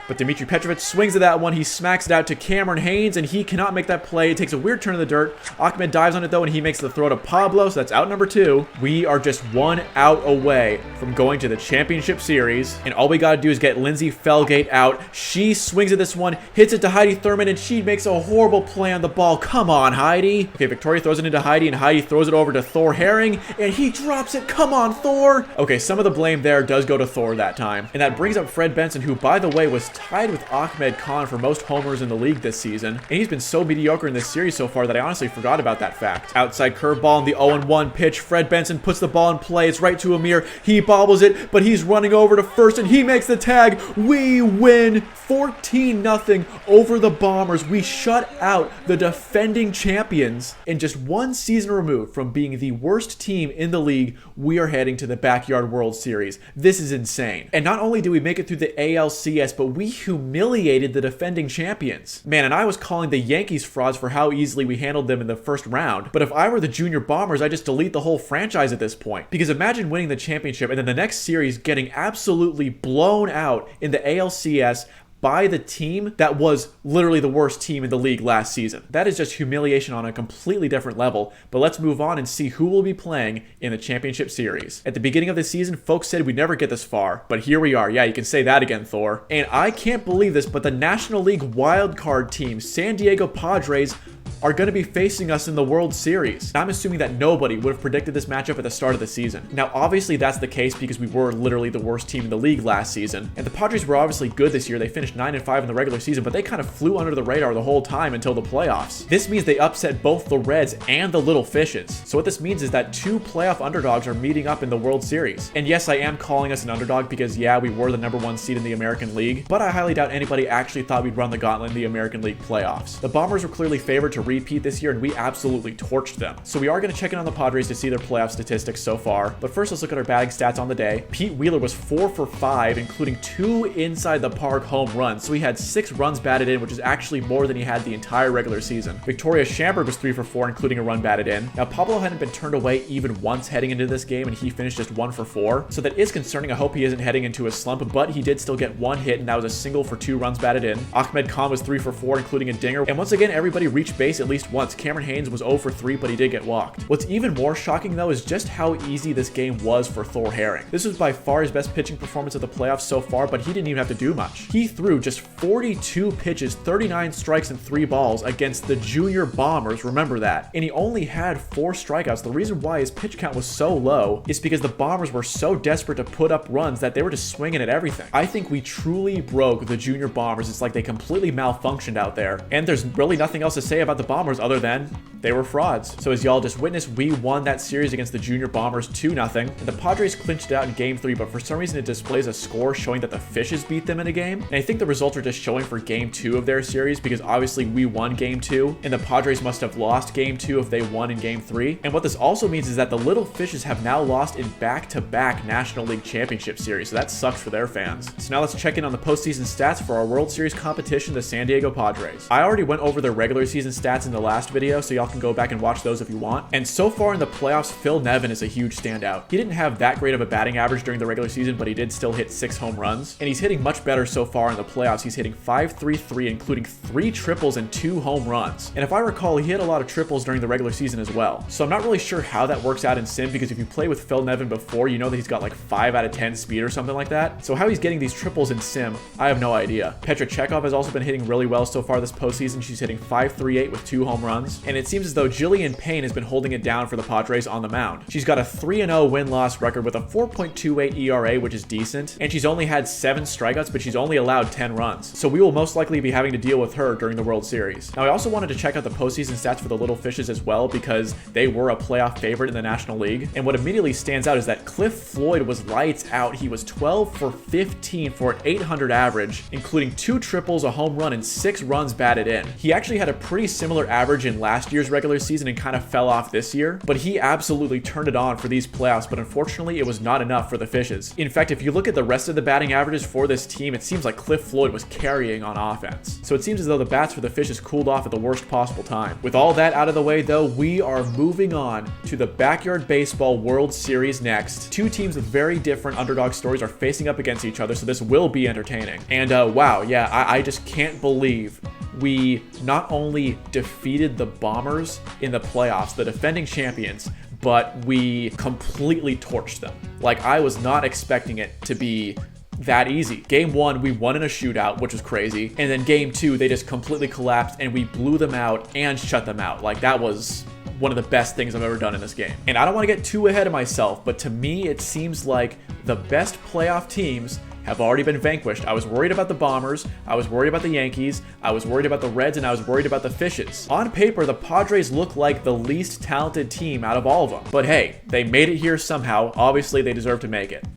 But Dmitry Petrovic swings at that one. He smacks it out to Cameron Haynes, and he cannot make that play. It takes a weird turn in the dirt. Ahmed dives on it, though, and he makes the throw to Pablo, so that's out number 2. We are just 1 out away from going to the championship series, and all we got to do is get Lindsay Felgate out. She swings at this one, hits it to Heidi Thurman, and she makes a horrible play on the ball. Come on, Heidi. Okay, Victoria throws it into Heidi, and Heidi throws it over to Thor Herring, and he drops it. Come on, Thor. Okay, some of the blame there does go to Thor that time, and that brings up Fred Benson, who, by the way, was tied with Ahmed Khan for most homers in the league this season, and he's been so mediocre in this series so far that I honestly forgot about that fact. Outside curveball on the 0-1 pitch. Fred Benson puts the ball in play. It's right to Amir. He bobbles it, but he's running over to first, and he makes the tag. We win 14-0 over the Bombers. We shut out the defending champions. In just one season removed from being the worst team in the league, we are heading to the Backyard World Series. This is insane. And not only did we make it through the ALCS, but we humiliated the defending champions. Man, and I was calling the Yankees frauds for how easily we handled them in the first round. But if I were the Junior Bombers, I'd just delete the whole franchise at this point. Because imagine winning the championship and then the next series getting absolutely blown out in the ALCS by the team that was literally the worst team in the league last season. That is just humiliation on a completely different level. But let's move on and see who will be playing in the championship series. At the beginning of the season, folks said we'd never get this far, but here we are. Yeah, you can say that again, Thor. And I can't believe this, but the National League wildcard team, San Diego Padres, are going to be facing us in the World Series. I'm assuming that nobody would have predicted this matchup at the start of the season. Now, obviously that's the case because we were literally the worst team in the league last season. And the Padres were obviously good this year. They finished 9-5 in the regular season, but they kind of flew under the radar the whole time until the playoffs. This means they upset both the Reds and the Little Fishes. So what this means is that 2 playoff underdogs are meeting up in the World Series. And yes, I am calling us an underdog because yeah, we were the #1 seed in the American League, but I highly doubt anybody actually thought we'd run the gauntlet in the American League playoffs. The Bombers were clearly favored to repeat this year, and we absolutely torched them. So we are going to check in on the Padres to see their playoff statistics so far. But first, let's look at our batting stats on the day. Pete Wheeler was 4 for 5, including 2 inside the park home runs. So he had 6 runs batted in, which is actually more than he had the entire regular season. Victoria Schamberg was 3 for 4, including a run batted in. Now, Pablo hadn't been turned away even once heading into this game, and he finished just 1 for 4. So that is concerning. I hope he isn't heading into a slump, but he did still get 1 hit, and that was a single for 2 runs batted in. Ahmed Khan was 3 for 4, including a dinger. And once again, everybody reached base at least once. Cameron Haynes was 0 for 3, but he did get walked. What's even more shocking, though, is just how easy this game was for Thor Herring. This was by far his best pitching performance of the playoffs so far, but he didn't even have to do much. He threw just 42 pitches, 39 strikes, and 3 balls against the Junior Bombers, remember that. And he only had 4 strikeouts. The reason why his pitch count was so low is because the Bombers were so desperate to put up runs that they were just swinging at everything. I think we truly broke the Junior Bombers. It's like they completely malfunctioned out there. And there's really nothing else to say about the Bombers other than they were frauds. So as y'all just witnessed, we won that series against the Junior Bombers 2-0. And the Padres clinched it out in Game 3, but for some reason it displays a score showing that the Fishes beat them in a game. And I think the results are just showing for Game 2 of their series because obviously we won Game 2, and the Padres must have lost Game 2 if they won in Game 3. And what this also means is that the Little Fishes have now lost in back-to-back National League Championship Series, so that sucks for their fans. So now let's check in on the postseason stats for our World Series competition, the San Diego Padres. I already went over their regular season stats in the last video, so y'all can go back and watch those if you want. And so far in the playoffs, Phil Nevin is a huge standout. He didn't have that great of a batting average during the regular season, but he did still hit 6 home runs. And he's hitting much better so far in the playoffs. He's hitting .533, including 3 triples and 2 home runs. And if I recall, he hit a lot of triples during the regular season as well. So I'm not really sure how that works out in sim, because if you play with Phil Nevin before, you know that he's got like 5 out of 10 speed or something like that. So how he's getting these triples in sim, I have no idea. Petra Chekhov has also been hitting really well so far this postseason. She's hitting .538 with 2 home runs. And it seems as though Jillian Payne has been holding it down for the Padres on the mound. She's got a 3-0 win-loss record with a 4.28 ERA, which is decent. And she's only had 7 strikeouts, but she's only allowed 10 runs. So we will most likely be having to deal with her during the World Series. Now, I also wanted to check out the postseason stats for the Little Fishes as well, because they were a playoff favorite in the National League. And what immediately stands out is that Cliff Floyd was lights out. He was 12 for 15 for an 800 average, including 2 triples, a home run, and 6 runs batted in. He actually had a pretty similar similar average in last year's regular season and kind of fell off this year, but he absolutely turned it on for these playoffs, but unfortunately it was not enough for the Fishes. In fact, if you look at the rest of the batting averages for this team, it seems like Cliff Floyd was carrying on offense. So it seems as though the bats for the Fishes cooled off at the worst possible time. With all that out of the way though, we are moving on to the Backyard Baseball World Series next. Two teams with very different underdog stories are facing up against each other, so this will be entertaining. And wow, yeah, I just can't believe we not only defeated the Bombers in the playoffs, the defending champions, but we completely torched them. Like, I was not expecting it to be that easy. Game 1, we won in a shootout, which was crazy. And then game 2, they just completely collapsed and we blew them out and shut them out. Like, that was one of the best things I've ever done in this game. And I don't want to get too ahead of myself, but to me, it seems like the best playoff teams have already been vanquished. I was worried about the Bombers, I was worried about the Yankees, I was worried about the Reds, and I was worried about the Fishes. On paper, the Padres look like the least talented team out of all of them. But hey, they made it here somehow. Obviously, they deserve to make it.